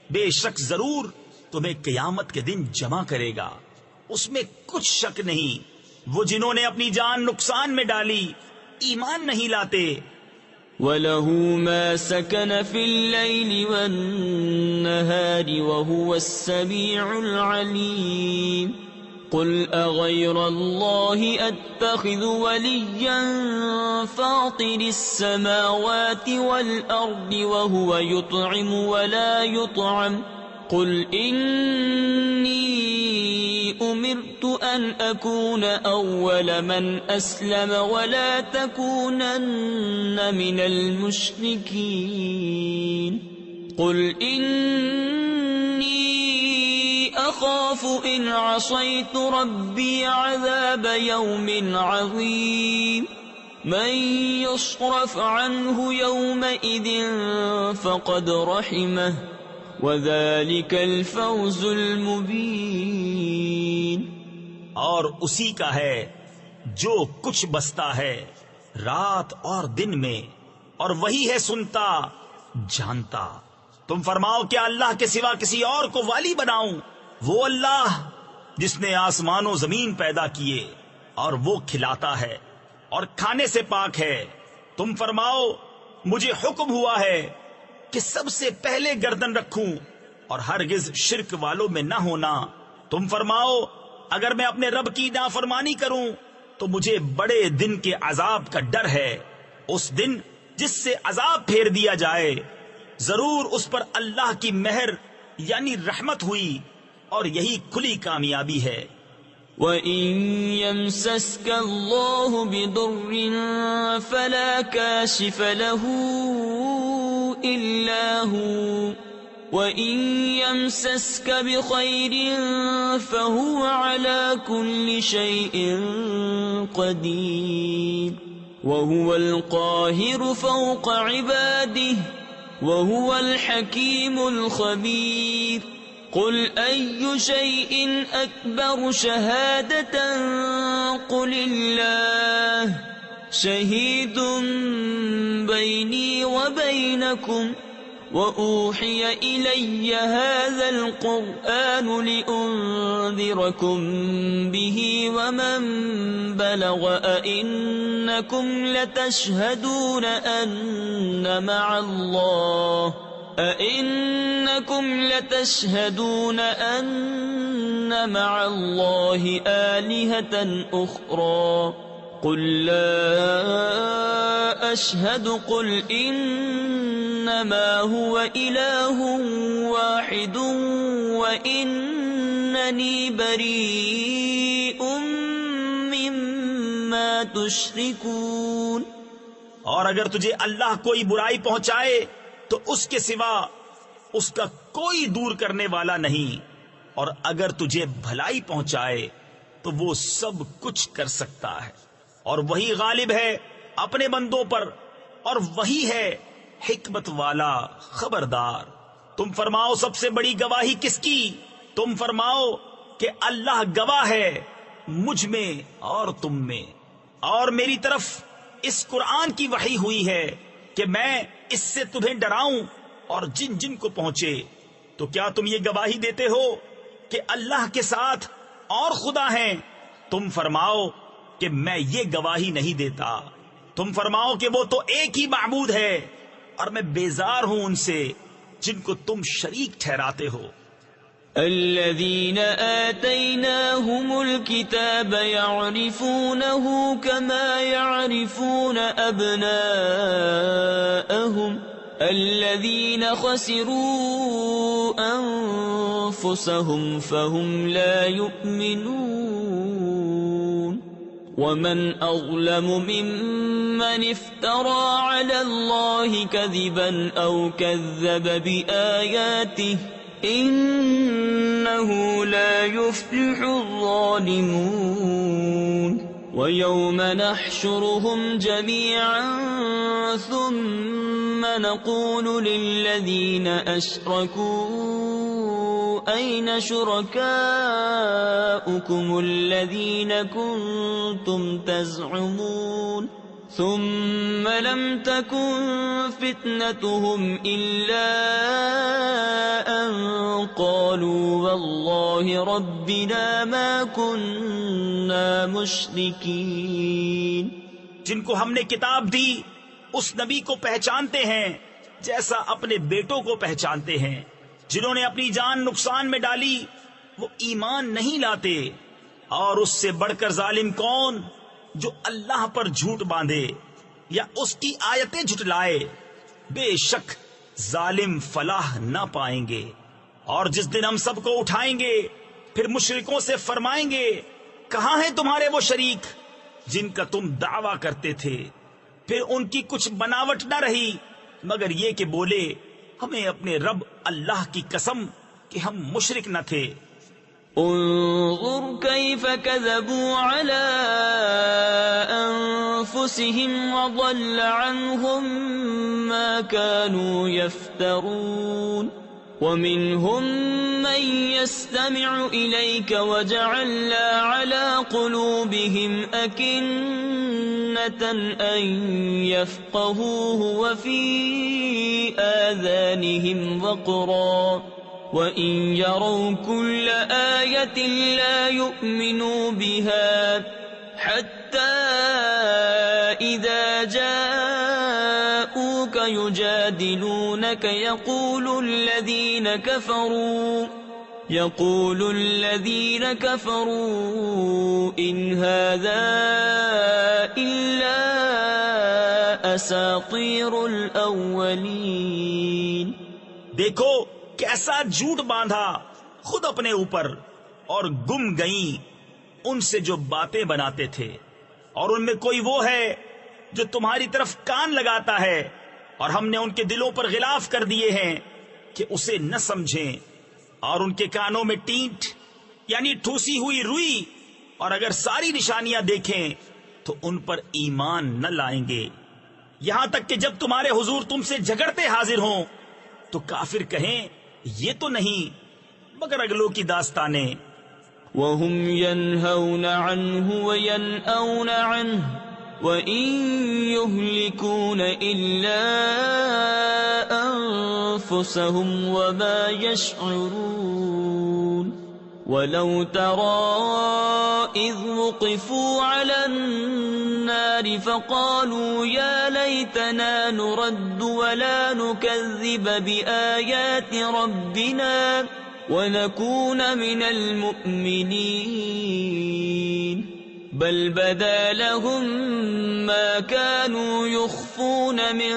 S2: بے شک ضرور تمہیں قیامت کے دن جمع کرے گا، اس میں کچھ شک نہیں۔ وہ جنہوں نے اپنی جان نقصان میں ڈالی ایمان نہیں لاتے۔
S1: وَلَهُ مَا سَكَنَ فِي اللَّيْلِ وَالنَّهَارِ وَهُوَ السَّمِيعُ الْعَلِيمُ قُلْ أَغَيْرَ اللَّهِ أَتَّخِذُ وَلِيًّا فَاطِرِ السَّمَاوَاتِ وَالْأَرْضِ وَهُوَ يُطْعِمُ وَلَا يُطْعَمُ قُلْ إِنِّي أُمِرْتُ أَنْ أَكُونَ أَوَّلَ مَنْ أَسْلَمَ وَلَا تَكُونَنَّ مِنَ الْمُشْرِكِينَ قُلْ إِنِّي أَخَافُ إِنْ عَصَيْتُ رَبِّي عَذَابَ يَوْمٍ عَظِيمٍ مَنْ يُصْرَفْ عَنْهُ يَوْمَئِذٍ فَقَدْ رَحِمَهُ وَذَلِكَ الْفَوْزُ الْمُبِينُ۔
S2: اور اسی کا ہے جو کچھ بستا ہے رات اور دن میں، اور وہی ہے سنتا جانتا۔ تم فرماؤ کیا اللہ کے سوا کسی اور کو والی بناؤں؟ وہ اللہ جس نے آسمان و زمین پیدا کیے، اور وہ کھلاتا ہے اور کھانے سے پاک ہے۔ تم فرماؤ مجھے حکم ہوا ہے کہ سب سے پہلے گردن رکھوں اور ہرگز شرک والوں میں نہ ہونا۔ تم فرماؤ اگر میں اپنے رب کی نافرمانی کروں تو مجھے بڑے دن کے عذاب کا ڈر ہے، اس دن جس سے عذاب پھیر دیا جائے۔ ضرور اس پر اللہ کی مہر یعنی رحمت ہوئی، اور یہی کھلی کامیابی ہے۔
S1: وَإِن يَمْسَسْكَ اللَّهُ بِضُرٍّ فَلَا كَاشِفَ لَهُ إِلَّا هُوَ وَإِن يَمْسَسْكَ بِخَيْرٍ فَهُوَ عَلَى كُلِّ شَيْءٍ قَدِيرٌ وَهُوَ الْقَاهِرُ فَوْقَ عِبَادِهِ وَهُوَ الْحَكِيمُ الْخَبِيرُ قُلْ أَيُّ شَيْءٍ أَكْبَرُ شَهَادَةً قُلِ اللَّهُ شَهِيدٌ بَيْنِي وَبَيْنَكُمْ وَأُوحِيَ إِلَيَّ هَذَا الْقُرْآنُ لِأُنذِرَكُم بِهِ وَمَن بَلَغَ أَئِنَّكُمْ لَتَشْهَدُونَ أَنَّ مَعَ اللَّهِ آلِهَةً أُخْرَى قُلْ لَا أَشْهَدُ قُلْ إِنَّمَا هُوَ إِلَٰهٌ وَاحِدٌ وَإِنَّنِي بَرِيءٌ مِّمَّا تُشْرِكُونَ۔
S2: اور اگر تجھے اللہ کوئی برائی پہنچائے تو اس کے سوا اس کا کوئی دور کرنے والا نہیں، اور اگر تجھے بھلائی پہنچائے تو وہ سب کچھ کر سکتا ہے، اور وہی غالب ہے اپنے بندوں پر، اور وہی ہے حکمت والا خبردار۔ تم فرماؤ سب سے بڑی گواہی کس کی؟ تم فرماؤ کہ اللہ گواہ ہے مجھ میں اور تم میں، اور میری طرف اس قرآن کی وحی ہوئی ہے کہ میں اس سے تمہیں ڈراؤں اور جن جن کو پہنچے، تو کیا تم یہ گواہی دیتے ہو کہ اللہ کے ساتھ اور خدا ہیں؟ تم فرماؤ کہ میں یہ گواہی نہیں دیتا۔ تم فرماؤ کہ وہ تو ایک ہی معبود ہے، اور میں بیزار ہوں ان سے جن کو تم شریک ٹھہراتے ہو۔
S1: الذين آتيناهم الكتاب يعرفونه كما يعرفون أبناءهم الذين خسروا أنفسهم فهم لا يؤمنون ومن أظلم ممن افترى على الله كذبا أو كذب بآياته إنه لا يفلح الظالمون ويوم نحشرهم جميعا ثم نقول للذين أشركوا أين شركاؤكم الذين كنتم تزعمون ثم لم تكن فتنتهم إلا أن قالوا والله ربنا ما كنا مشركين۔
S2: جن کو ہم نے کتاب دی اس نبی کو پہچانتے ہیں جیسا اپنے بیٹوں کو پہچانتے ہیں۔ جنہوں نے اپنی جان نقصان میں ڈالی وہ ایمان نہیں لاتے، اور اس سے بڑھ کر ظالم کون جو اللہ پر جھوٹ باندھے یا اس کی آیتیں جھٹلائے۔ بے شک ظالم فلاح نہ پائیں گے۔ اور جس دن ہم سب کو اٹھائیں گے پھر مشرکوں سے فرمائیں گے کہاں ہیں تمہارے وہ شریک جن کا تم دعویٰ کرتے تھے؟ پھر ان کی کچھ بناوٹ نہ رہی مگر یہ کہ بولے ہمیں اپنے رب اللہ کی قسم کہ ہم مشرک نہ تھے۔
S1: انظر كيف كذبوا على أنفسهم وضل عنهم ما كانوا يفترون ومنهم من يستمع إليك وجعلنا على قلوبهم أكنة أن يفقهوه وفي آذانهم وقرا وَإِن يَرَوْا كُلَّ آيَةٍ لَا يُؤْمِنُوا بِهَا حَتَّى إِذَا جَاءُوكَ يُجَادِلُونَكَ يَقُولُ الَّذِينَ كَفَرُوا إِنْ هَذَا إِلَّا أَسَاطِيرُ الْأَوَّلِينَ۔
S2: دیکھو کیسا جھوٹ باندھا خود اپنے اوپر، اور گم گئیں ان سے جو باتیں بناتے تھے۔ اور ان میں کوئی وہ ہے جو تمہاری طرف کان لگاتا ہے، اور ہم نے ان کے دلوں پر غلاف کر دیے ہیں کہ اسے نہ سمجھیں، اور ان کے کانوں میں ٹینٹ یعنی ٹھوسی ہوئی روئی، اور اگر ساری نشانیاں دیکھیں تو ان پر ایمان نہ لائیں گے، یہاں تک کہ جب تمہارے حضور تم سے جھگڑتے حاضر ہوں تو کافر کہیں یہ تو نہیں مگر اگلوں کی داستانیں۔
S1: وَهُمْ يَنْهَوْنَ عَنْهُ وَيَنْأَوْنَ عَنْهُ وَإِنْ يُهْلِكُونَ إِلَّا أَنفُسَهُمْ وَمَا يَشْعُرُونَ وَلَوْ تَرَى إِذْ وُقِفُوا عَلَى النَّارِ فَقَالُوا يَا لَيْتَنَا نُرَدُّ وَلَا نُكَذِّبَ بِآيَاتِ رَبِّنَا وَنَكُونَ مِنَ الْمُؤْمِنِينَ بَلْ بَدَا لَهُم مَّا كَانُوا يُخْفُونَ مِن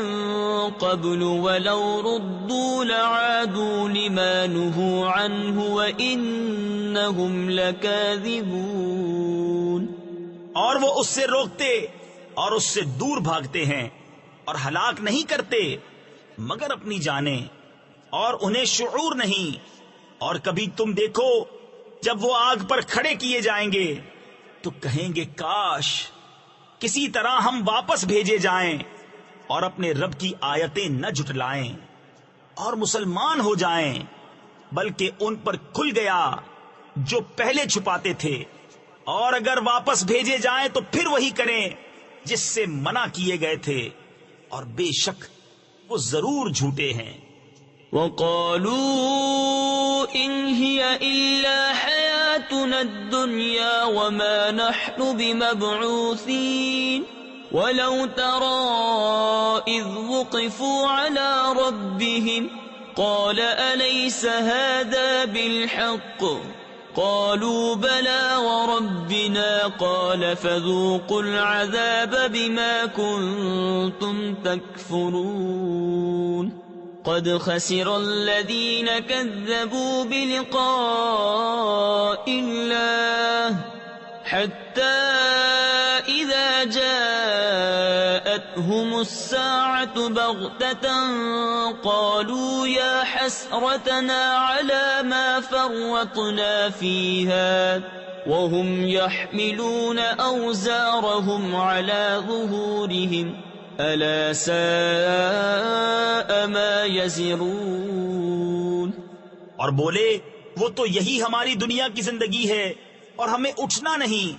S1: قَبْلُ وَلَوْ رُدُّوا لَعَادُوا لِمَا نُهُوا عَنْهُ وَإِنَّهُمْ لَكَاذِبُونَ۔
S2: اور وہ اس سے روکتے اور اس سے دور بھاگتے ہیں اور ہلاک نہیں کرتے مگر اپنی جانیں، اور انہیں شعور نہیں۔ اور کبھی تم دیکھو جب وہ آگ پر کھڑے کیے جائیں گے تو کہیں گے کاش کسی طرح ہم واپس بھیجے جائیں اور اپنے رب کی آیتیں نہ جھٹلائیں اور مسلمان ہو جائیں، بلکہ ان پر کھل گیا جو پہلے چھپاتے تھے، اور اگر واپس بھیجے جائیں تو پھر وہی کریں جس سے منع کیے گئے تھے، اور بے شک وہ ضرور جھوٹے ہیں۔
S1: وقالوا إن هي إلا حياتنا الدنيا وما نحن بمبعوثين ولو ترى إذ وقفوا على ربهم قال أليس هذا بالحق قالوا بلى وربنا قال فذوقوا العذاب بما كنتم تكفرون قد خسر الذين كذبوا بلقاء الله حتى إذا جاءتهم الساعة بغتة قالوا يا حسرتنا على ما فرطنا فيها وهم يحملون أوزارهم على ظهورهم ألا ساء ما يزرون۔
S2: اور بولے وہ تو یہی ہماری دنیا کی زندگی ہے اور ہمیں اٹھنا نہیں،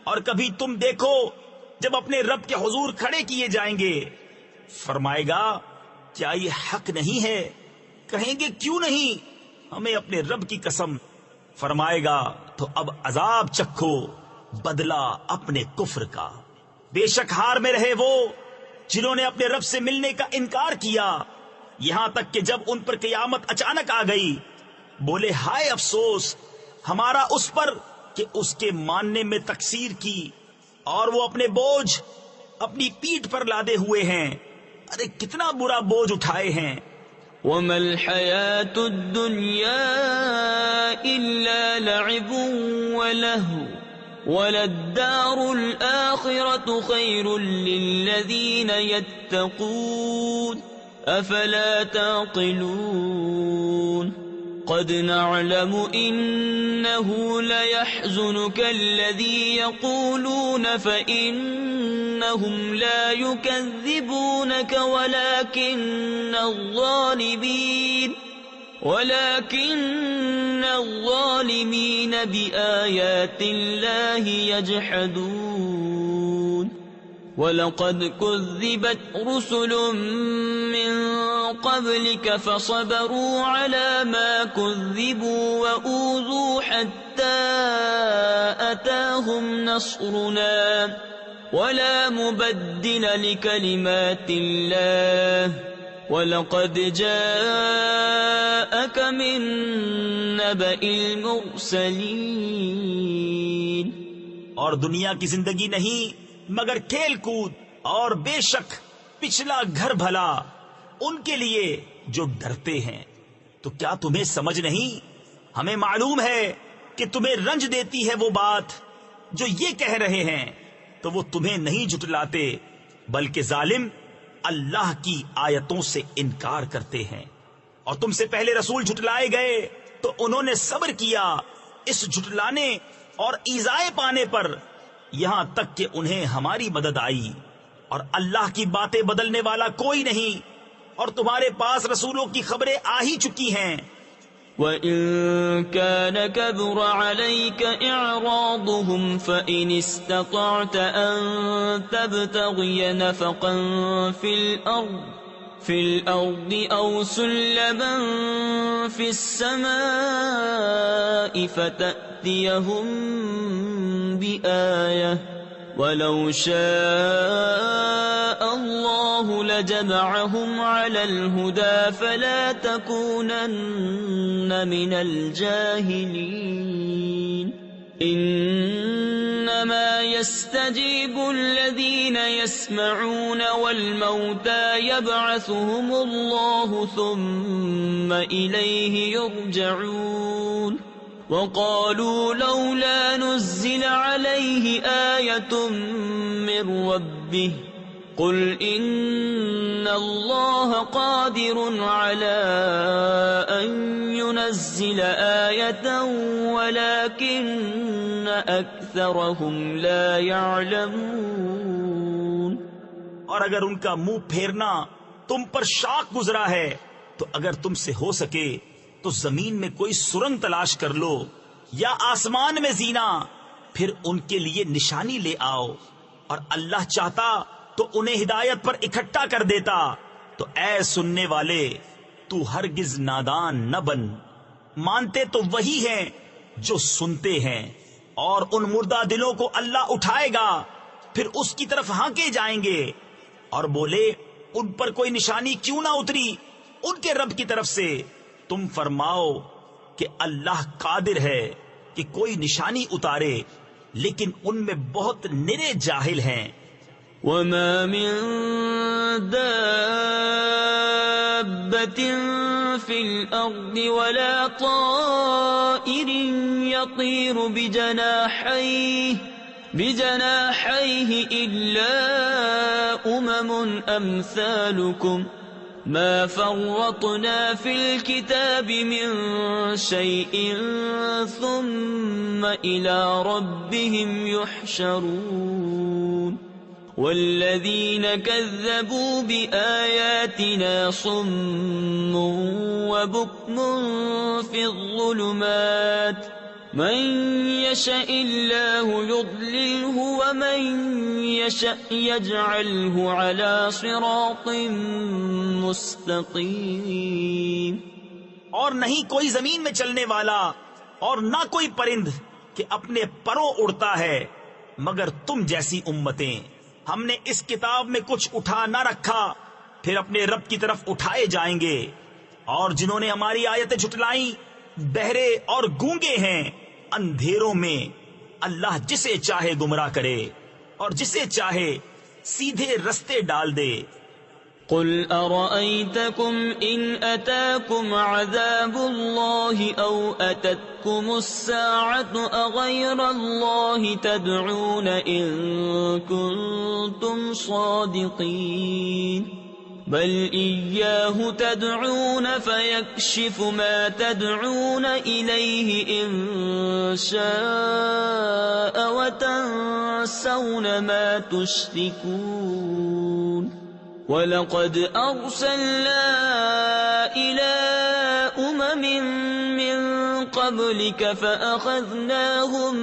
S2: اور کبھی تم دیکھو جب اپنے رب کے حضور کھڑے کیے جائیں گے، فرمائے گا کیا یہ حق نہیں ہے؟ کہیں گے کیوں نہیں، ہمیں اپنے رب کی قسم، فرمائے گا تو اب عذاب چکھو بدلہ اپنے کفر کا۔ بے شک ہار میں رہے وہ جنہوں نے اپنے رب سے ملنے کا انکار کیا، یہاں تک کہ جب ان پر قیامت اچانک آ گئی بولے ہائے افسوس ہمارا اس پر کہ اس کے ماننے میں تقصیر کی، اور وہ اپنے بوجھ اپنی پیٹھ پر لادے ہوئے ہیں، ارے کتنا برا بوجھ اٹھائے ہیں۔
S1: وما الحياة الدنيا إلا لعب ولهو وللدار الآخرة خير للذين يتقون أفلا تعقلون قد نعلم إنه ليحزنك الذي يقولون فإنهم لا يكذبونك ولكن الظالمين بآيات الله يجحدون وَلَقَدْ كُذِّبَتْ رُسُلٌ مِّن قَبْلِكَ فَصَبَرُوا عَلَى مَا كُذِّبُوا وَأُوذُوا حَتَّى أَتَاهُمْ نَصْرُنَا وَلَا مُبَدِّلَ لِكَلِمَاتِ اللَّهِ وَلَقَدْ جَاءَكَ مِن نَّبَإِ الْمُرْسَلِينَ۔
S2: اور دنیا کی زندگی نہیں مگر کھیل کود، اور بے شک پچھلا گھر بھلا ان کے لیے جو ڈرتے ہیں۔ تو کیا تمہیں سمجھ نہیں؟ ہمیں معلوم ہے کہ تمہیں رنج دیتی ہے وہ بات جو یہ کہہ رہے ہیں، تو وہ تمہیں نہیں جھٹلاتے بلکہ ظالم اللہ کی آیتوں سے انکار کرتے ہیں۔ اور تم سے پہلے رسول جھٹلائے گئے تو انہوں نے صبر کیا اس جھٹلانے اور ایذائے پانے پر، یہاں تک کہ انہیں ہماری مدد آئی، اور اللہ کی باتیں بدلنے والا کوئی نہیں، اور تمہارے پاس رسولوں کی خبریں آ ہی چکی ہیں۔
S1: وَإِن كَانَ كَبُرَ عَلَيْكَ إِعْرَاضُهُمْ فَإِنِ اسْتَطَعْتَ أَن تَبْتَغِيَ نَفَقًا فِي الْأَرْضِ أَوْ سُلَّمًا فِي السَّمَاءِ فَتَأْتِيَهُم بِآيَةٍ وَلَوْ شَاءَ اللَّهُ لَجَمَعَهُمْ عَلَى الْهُدَى فَلَا تَكُونَنَّ مِنَ الْجَاهِلِينَ إِنَّمَا يَسْتَجِيبُ الَّذِينَ يَسْمَعُونَ وَالْمَوْتَى يَبْعَثُهُمُ اللَّهُ ثُمَّ إِلَيْهِ يُرْجَعُونَ وَقَالُوا لَوْلَا نُزِّلَ عَلَيْهِ آيَةٌ مِّن رَّبِّهِ قُلْ إِنَّ اللَّهَ قَادِرٌ عَلَىٰ أَن يُنَزِّلَ آيَةً وَلَٰكِنَّ أَكْثَرَهُمْ لَا يَعْلَمُونَ۔
S2: اور اگر ان کا منہ پھیرنا تم پر شاق گزرا ہے تو اگر تم سے ہو سکے تو زمین میں کوئی سرنگ تلاش کر لو یا آسمان میں زینہ، پھر ان کے لیے نشانی لے آؤ، اور اللہ چاہتا تو انہیں ہدایت پر اکٹھا کر دیتا. تو اے سننے والے تو ہرگز نادان نہ بن، مانتے تو وہی ہیں جو سنتے ہیں. اور ان مردہ دلوں کو اللہ اٹھائے گا، پھر اس کی طرف ہانکے جائیں گے اور بولے ان پر کوئی نشانی کیوں نہ اتری ان کے رب کی طرف سے. تم فرماؤ کہ اللہ قادر ہے کہ کوئی نشانی اتارے، لیکن ان میں بہت نرے جاہل ہیں.
S1: وما من دابة في الأرض ولا طائر يطير بجناحيه إلا أمثالكم ما فرطنا في الكتاب من شيء ثم إلى ربهم يحشرون. والذين كذبوا بآياتنا صم وبكم في الظلمات من يشاء الله يضلله ومن يشاء يجعله على صراط مستقيم.
S2: اور نہیں کوئی زمین میں چلنے والا اور نہ کوئی پرند کہ اپنے پروں اڑتا ہے مگر تم جیسی امتیں. ہم نے اس کتاب میں کچھ اٹھا نہ رکھا، پھر اپنے رب کی طرف اٹھائے جائیں گے. اور جنہوں نے ہماری آیتیں جھٹلائیں بہرے اور گونگے ہیں اندھیروں میں. اللہ جسے چاہے گمراہ کرے اور جسے چاہے سیدھے رستے ڈال دے.
S1: قل أرأيتكم إن أتاكم عذاب الله أو أتتكم الساعة أغير الله تدعون إن كنتم صادقين بل إياه تدعون فيكشف ما تدعون إليه إن شاء وتنسون ما تشركون. وَلَقَدْ أَرْسَلْنَا إِلَىٰ من قَبْلِكَ فَأَخَذْنَاهُمْ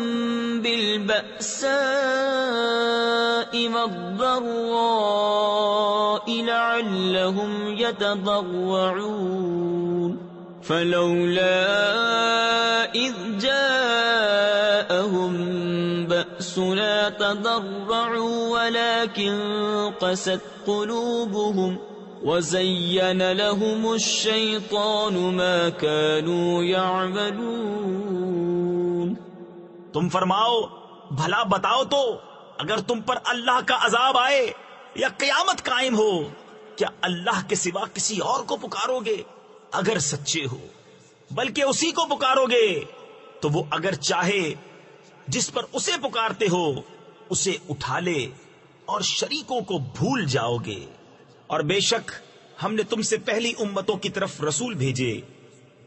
S1: بِالْبَأْسَاءِ وَالضَّرَّاءِ لَعَلَّهُمْ يَتَضَرَّعُونَ. فَلَوْلَا إِذْ جَاءَهُمْ بَأْسُنَا تَضَرَّعُوا وَلَكِنْ قَسَتْ قُلُوبُهُمْ وَزَيَّنَ لَهُمُ الشَّيْطَانُ مَا كَانُوا يَعْمَلُونَ.
S2: تم فرماؤ بھلا بتاؤ تو اگر تم پر اللہ کا عذاب آئے یا قیامت قائم ہو کیا اللہ کے سوا کسی اور کو پکارو گے اگر سچے ہو؟ بلکہ اسی کو پکارو گے تو وہ اگر چاہے جس پر اسے پکارتے ہو اسے اٹھا لے اور شریکوں کو بھول جاؤ گے. اور بے شک ہم نے تم سے پہلی امتوں کی طرف رسول بھیجے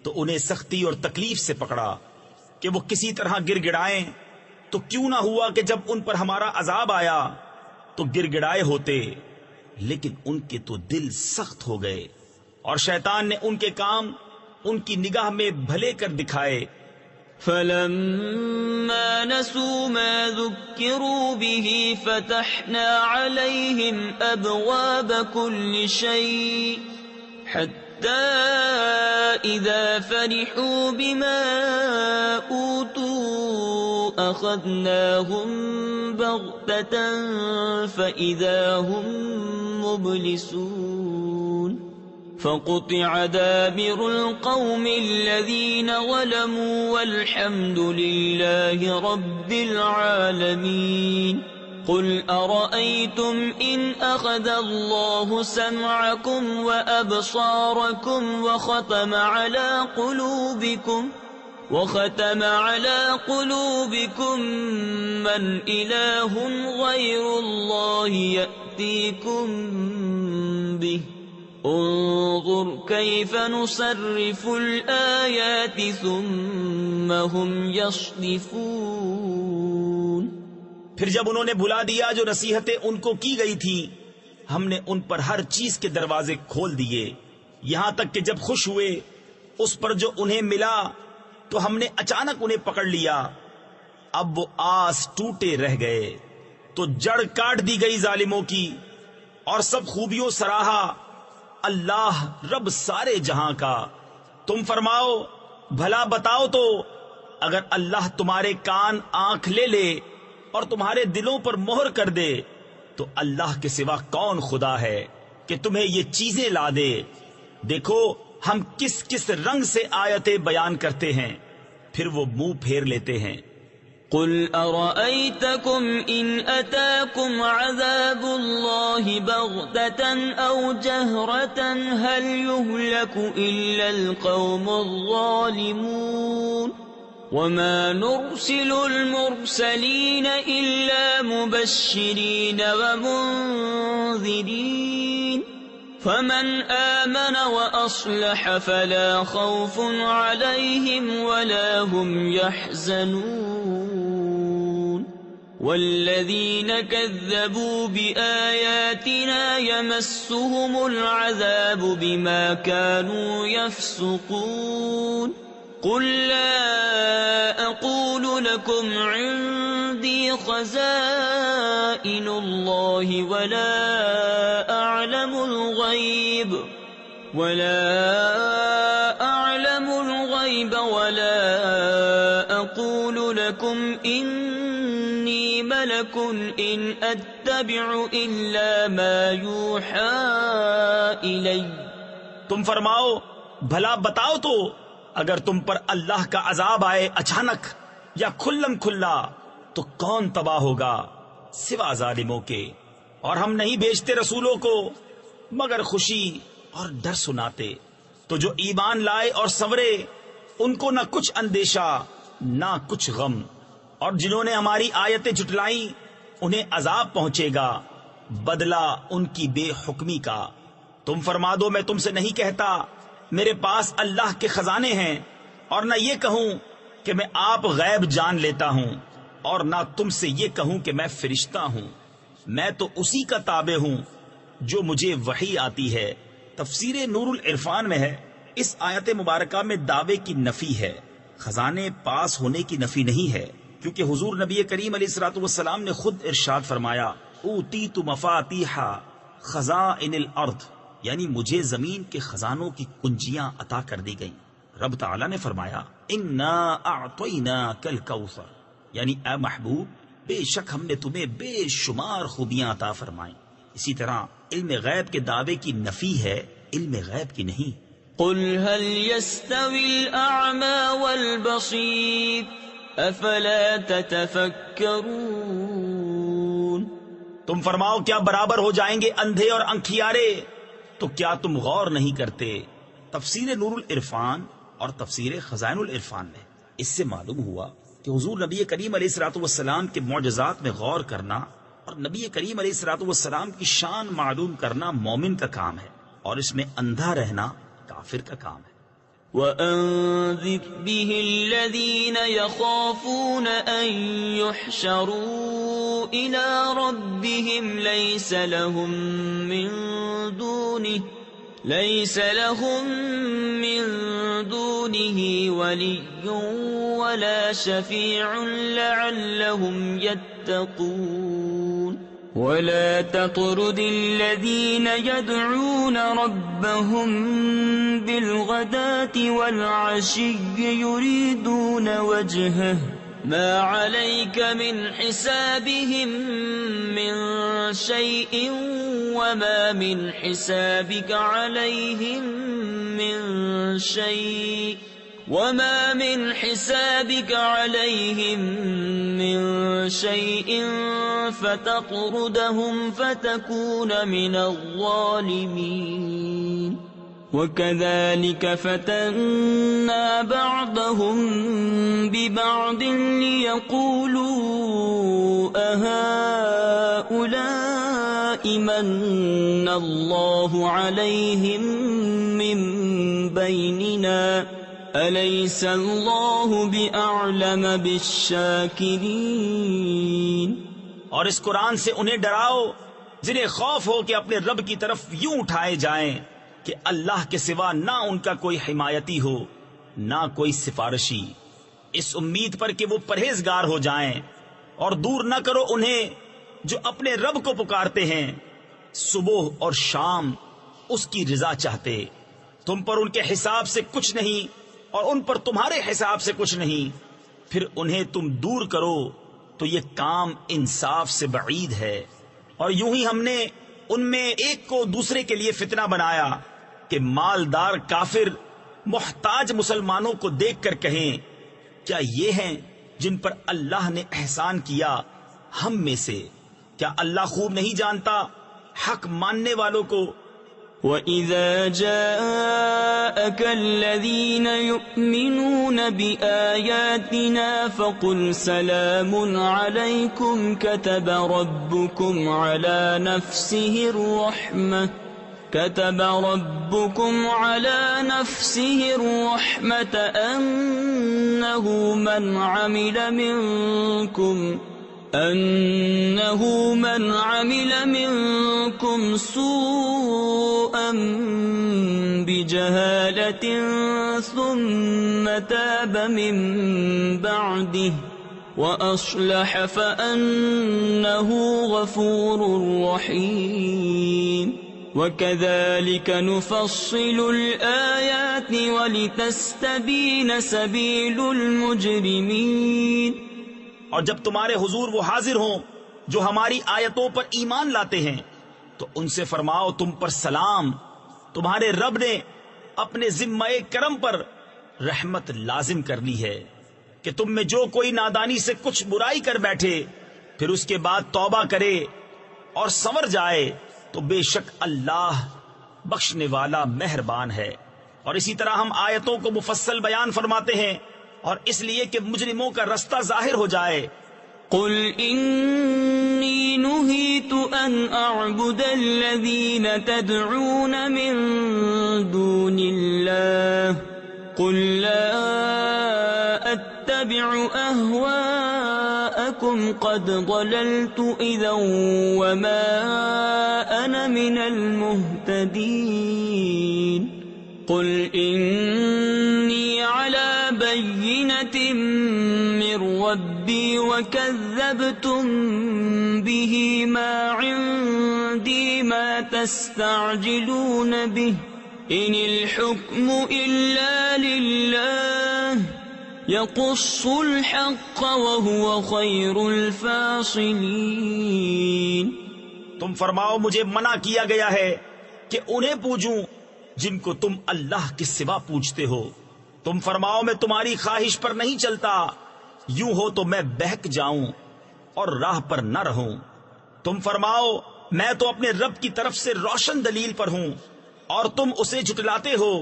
S2: تو انہیں سختی اور تکلیف سے پکڑا کہ وہ کسی طرح گر گڑائیں. تو کیوں نہ ہوا کہ جب ان پر ہمارا عذاب آیا تو گر گڑائے ہوتے، لیکن ان کے تو دل سخت ہو گئے اور شیطان نے ان کے کام ان کی نگاہ میں بھلے کر دکھائے.
S1: فَلَمَّا نَسُوا مَا ذُكِّرُوا بِهِ فَتَحْنَا عَلَيْهِمْ أَبْوَابَ كُلِّ شَيْءٍ حَتَّى إِذَا فَرِحُوا بِمَا أُوتُوا أَخَذْنَاهُمْ بَغْتَةً فَإِذَا هُمْ مُبْلِسُونَ. فَقُطِعَ دَابِرُ الْقَوْمِ الَّذِينَ ظَلَمُوا وَالْحَمْدُ لِلَّهِ رَبِّ الْعَالَمِينَ. قُلْ أَرَأَيْتُمْ إِنْ أَخَذَ اللَّهُ سَمْعَكُمْ وَأَبْصَارَكُمْ وَخَتَمَ عَلَى قُلُوبِكُمْ مَنْ إِلَٰهٌ غَيْرُ اللَّهِ يَأْتِيكُمْ بِهِ انظر كيف نصرف الآيات ثم هم يصدفون.
S2: پھر جب انہوں نے بھلا دیا جو نصیحتیں ان کو کی گئی تھی ہم نے ان پر ہر چیز کے دروازے کھول دیے یہاں تک کہ جب خوش ہوئے اس پر جو انہیں ملا تو ہم نے اچانک انہیں پکڑ لیا. اب وہ آس ٹوٹے رہ گئے تو جڑ کاٹ دی گئی ظالموں کی اور سب خوبیوں سراہا اللہ رب سارے جہاں کا۔ تم فرماؤ بھلا بتاؤ تو اگر اللہ تمہارے کان آنکھ لے لے اور تمہارے دلوں پر مہر کر دے تو اللہ کے سوا کون خدا ہے کہ تمہیں یہ چیزیں لا دے؟ دیکھو ہم کس کس رنگ سے آیتیں بیان کرتے ہیں، پھر وہ منہ پھیر لیتے ہیں۔
S1: قل أرأيتكم إن أتاكم عذاب الله بغتة أو جهرة هل يهلك إلا القوم الظالمون وما نرسل المرسلين إلا مبشرين ومنذرين فمن آمن وأصلح فلا خوف عليهم ولا هم يحزنون والذين كذبوا بآياتنا يمسهم العذاب بما كانوا يفسقون قل لا أقول لكم عندي خزائن الله ولا أعلم الغيب ولا أقول لكم إني ملك إن أتبع إلا ما يوحى إلي۔
S2: تم فرماؤ بھلا بتاؤ تو اگر تم پر اللہ کا عذاب آئے اچانک یا کھلم کھلا تو کون تباہ ہوگا سوا ظالموں کے؟ اور ہم نہیں بھیجتے رسولوں کو مگر خوشی اور ڈر سناتے، تو جو ایمان لائے اور سنورے ان کو نہ کچھ اندیشہ نہ کچھ غم، اور جنہوں نے ہماری آیتیں جھٹلائیں انہیں عذاب پہنچے گا بدلہ ان کی بے حکمی کا۔ تم فرما دو میں تم سے نہیں کہتا میرے پاس اللہ کے خزانے ہیں، اور نہ یہ کہوں کہ میں آپ غیب جان لیتا ہوں، اور نہ تم سے یہ کہوں کہ میں فرشتہ ہوں، میں تو اسی کا تابع ہوں جو مجھے وحی آتی ہے۔ تفسیر نور العرفان میں ہے اس آیت مبارکہ میں دعوے کی نفی ہے، خزانے پاس ہونے کی نفی نہیں ہے، کیونکہ حضور نبی کریم علیہ الصلوۃ والسلام نے خود ارشاد فرمایا اوتیت مفاتیح خزائن الارض، یعنی مجھے زمین کے خزانوں کی کنجیاں عطا کر دی گئیں۔ رب تعالیٰ نے فرمایا انا اعطیناک الکوثر، یعنی اے محبوب بے شک ہم نے تمہیں بے شمار خوبیاں عطا فرمائیں۔ اسی طرح علم غیب کے دعوے کی نفی ہے، علم غیب کی نہیں۔
S1: قل هل يستوي الأعمى والبصير أفلا تتفكرون۔
S2: تم فرماؤ کیا برابر ہو جائیں گے اندھے اور انکھیارے؟ تو کیا تم غور نہیں کرتے؟ تفسیر نور العرفان اور تفسیر خزائن العرفان میں اس سے معلوم ہوا کہ حضور نبی کریم علیہ الصلوۃ والسلام کے معجزات میں غور کرنا اور نبی کریم علیہ الصلوۃ والسلام کی شان معلوم کرنا مومن کا کام ہے، اور اس میں اندھا رہنا کافر کا کام ہے۔
S1: وَأَنذِرْ بِهِ الَّذِينَ يَخَافُونَ أَن يُحْشَرُوا إِلَى رَبِّهِمْ لَيْسَ لَهُم مِّن دُونِهِ وَلِيٌّ وَلَا شَفِيعٌ لَعَلَّهُمْ يَتَّقُونَ وَلَا تَطْرُدِ الَّذِينَ يَدْعُونَ رَبَّهُم بِالْغَدَاةِ وَالْعَشِيِّ يُرِيدُونَ وَجْهَهُ مَا عَلَيْكَ مِنْ حِسَابِهِم مِّن شَيْءٍ وَمَا مِنْ حِسَابِكَ عَلَيْهِم مِّن شَيْءٍ فَتَطْرُدَهُمْ فَتَكُونَ مِنَ الظَّالِمِينَ وَكَذَلِكَ فَتَنَّا بَعْضَهُم بِبَعْضٍ لِيَقُولُوا أَهَٰؤُلَاءِ مَنَّ اللَّهُ عَلَيْهِم مِّن بَيْنِنَا أَلَيْسَ اللَّهُ بِأَعْلَمَ بِالشَّاكِرِينَ۔
S2: اور اس قرآن سے انہیں ڈراؤ جنہیں خوف ہو کہ اپنے رب کی طرف یوں اٹھائے جائیں کہ اللہ کے سوا نہ ان کا کوئی حمایتی ہو نہ کوئی سفارشی، اس امید پر کہ وہ پرہیزگار ہو جائیں، اور دور نہ کرو انہیں جو اپنے رب کو پکارتے ہیں صبح اور شام اس کی رضا چاہتے، تم پر ان کے حساب سے کچھ نہیں اور ان پر تمہارے حساب سے کچھ نہیں، پھر انہیں تم دور کرو تو یہ کام انصاف سے بعید ہے۔ اور یوں ہی ہم نے ان میں ایک کو دوسرے کے لیے فتنہ بنایا کہ مالدار کافر محتاج مسلمانوں کو دیکھ کر کہیں کیا یہ ہیں جن پر اللہ نے احسان کیا ہم میں سے؟ کیا اللہ خوب نہیں جانتا حق ماننے والوں کو؟
S1: وَإِذَا جَاءَكَ الَّذِينَ يُؤْمِنُونَ بِآيَاتِنَا فَقُلْ سَلَامٌ عَلَيْكُمْ كَتَبَ رَبُّكُمْ عَلَى نَفْسِهِ الرَّحْمَةَ أنه من عمل منكم سوءا بجهالة ثم تاب من بعده وأصلح فأنه غفور رحيم وكذلك نفصل الآيات ولتستبين سبيل المجرمين۔
S2: اور جب تمہارے حضور وہ حاضر ہوں جو ہماری آیتوں پر ایمان لاتے ہیں تو ان سے فرماؤ تم پر سلام، تمہارے رب نے اپنے ذمہ کرم پر رحمت لازم کر لی ہے کہ تم میں جو کوئی نادانی سے کچھ برائی کر بیٹھے پھر اس کے بعد توبہ کرے اور سنور جائے تو بے شک اللہ بخشنے والا مہربان ہے۔ اور اسی طرح ہم آیتوں کو مفصل بیان فرماتے ہیں اور اس لیے کہ مجرموں کا رستہ ظاہر ہو جائے۔
S1: قل انی نہیت ان اعبد الذین تدعون من دون اللہ قل لا اتبع اہواءکم قد ضللت اذا وما انا من المہتدین قل انی علی بینۃ من ربی وکذبتم به ما عندی ما تستعجلون به ان الحکم الا للہ یقص الحق وهو خیر الفاصلین۔
S2: تم فرماؤ مجھے منع کیا گیا ہے کہ انہیں پوجوں جن کو تم اللہ کے سوا پوجتے ہو۔ تم فرماؤ میں تمہاری خواہش پر نہیں چلتا، یوں ہو تو میں بہک جاؤں اور راہ پر نہ رہوں۔ تم فرماؤ میں تو اپنے رب کی طرف سے روشن دلیل پر ہوں اور تم اسے جھٹلاتے ہو۔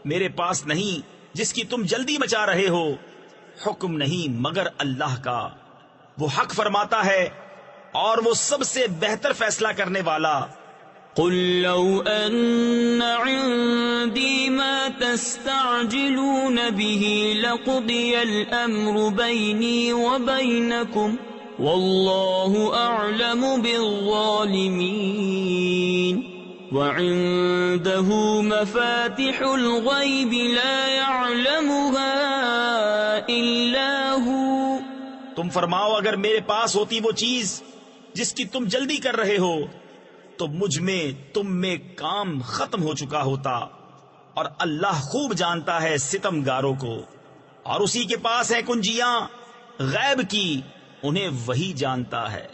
S2: میرے پاس نہیں جس کی تم جلدی مچا رہے ہو، حکم نہیں مگر اللہ کا، وہ حق فرماتا ہے اور وہ سب سے بہتر فیصلہ کرنے والا۔
S1: قل لو ان عندي ما تستعجلون به لقضي الامر بيني وبينكم والله اعلم بالظالمين وعنده مفاتح الغيب لا يعلمها الا هو۔
S2: تم فرماؤ اگر میرے پاس ہوتی وہ چیز جس کی تم جلدی کر رہے ہو تو مجھ میں تم میں کام ختم ہو چکا ہوتا، اور اللہ خوب جانتا ہے ستمگاروں کو، اور اسی کے پاس ہے کنجیاں غیب کی، انہیں وہی جانتا ہے۔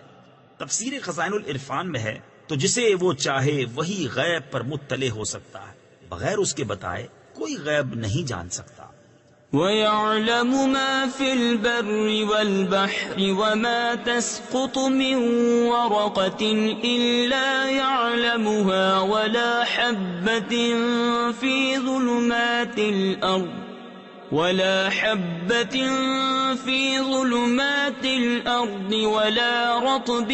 S2: تفسیر خزائن العرفان میں ہے تو جسے وہ چاہے وہی غیب پر مطلع ہو سکتا ہے، بغیر اس کے بتائے کوئی غیب نہیں جان سکتا۔
S1: وَيَعْلَمُ مَا فِي الْبَرِّ وَالْبَحْرِ وَمَا تَسْقُطُ مِنْ وَرَقَةٍ إِلَّا يَعْلَمُهَا وَلَا حَبَّةٍ فِي ظُلُمَاتِ الْأَرْضِ وَلَا رَطْبٍ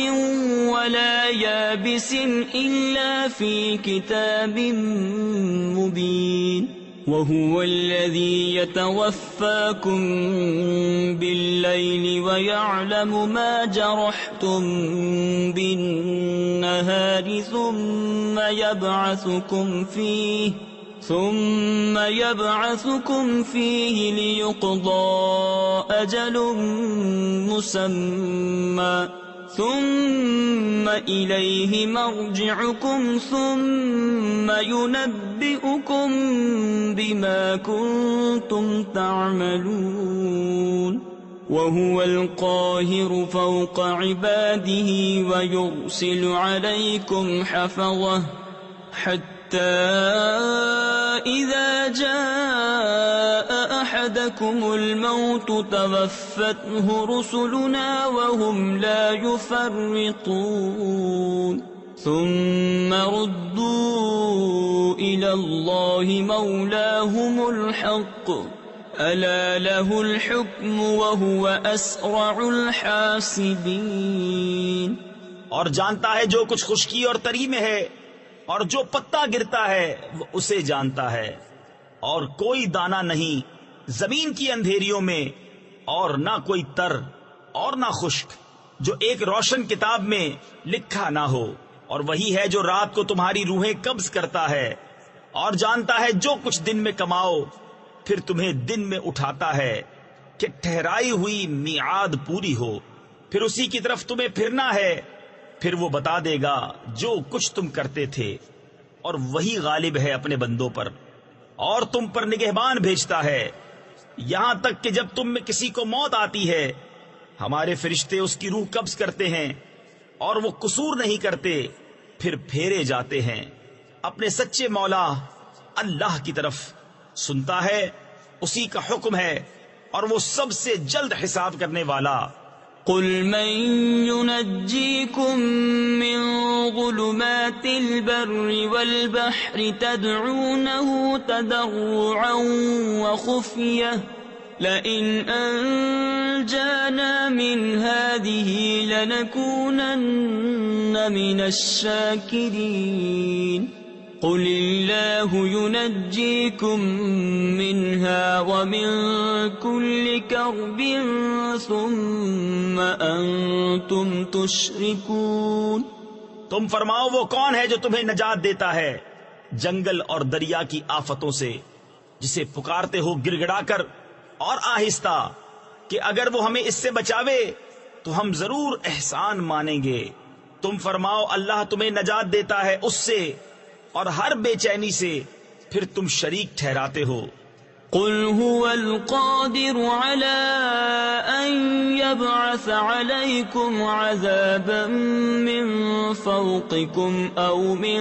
S1: وَلَا يَابِسٍ إِلَّا فِي كِتَابٍ مُبِينٍ وَهُوَ الَّذِي يَتَوَفَّاكُم بِاللَّيْلِ وَيَعْلَمُ مَا جَرَحْتُم بِالنَّهَارِ ثُمَّ يَبْعَثُكُمْ فِيهِ لِيُقْضَى أَجَلٌ مُّسَمًّى ثم إليه مرجعكم ثم ينبئكم بما كنتم تعملون وهو القاهر فوق عباده ويرسل عليكم حفظة حتى إذا جاء أحدكم الموت توفته رسلنا وهم لا يفرطون ثم ردوا إلى الله مولاهم الحق ألا له الحكم وهو أسرع الحاسبين.
S2: اور جانتا ہے جو کچھ خشکی اور تری میں ہے، اور جو پتا گرتا ہے وہ اسے جانتا ہے، اور کوئی دانہ نہیں زمین کی اندھیریوں میں، اور نہ کوئی تر اور نہ خشک جو ایک روشن کتاب میں لکھا نہ ہو. اور وہی ہے جو رات کو تمہاری روحیں قبض کرتا ہے، اور جانتا ہے جو کچھ دن میں کماؤ پھر تمہیں دن میں اٹھاتا ہے کہ ٹھہرائی ہوئی میعاد پوری ہو، پھر اسی کی طرف تمہیں پھرنا ہے، پھر وہ بتا دے گا جو کچھ تم کرتے تھے. اور وہی غالب ہے اپنے بندوں پر، اور تم پر نگہبان بھیجتا ہے، یہاں تک کہ جب تم میں کسی کو موت آتی ہے ہمارے فرشتے اس کی روح قبض کرتے ہیں، اور وہ قصور نہیں کرتے، پھر پھیرے جاتے ہیں اپنے سچے مولا اللہ کی طرف. سنتا ہے، اسی کا حکم ہے، اور وہ سب سے جلد حساب کرنے والا.
S1: قل من ينجيكم من ظلمات البر والبحر تدعونه تضرعا وخفية لئن أنجانا من هذه لنكونن من الشاكرين. قل الله ينجيكم منها ومن كل كرب ثم أنتم تشركون.
S2: تم فرماؤ وہ کون ہے جو تمہیں نجات دیتا ہے جنگل اور دریا کی آفتوں سے، جسے پکارتے ہو گڑ گڑا کر اور آہستہ کہ اگر وہ ہمیں اس سے بچاوے تو ہم ضرور احسان مانیں گے. تم فرماؤ اللہ تمہیں نجات دیتا ہے اس سے اور ہر بے چینی سے، پھر تم شریک ٹھہراتے ہو.
S1: قل هو القادر على أن يبعث عليكم عذابا من فوقكم أو من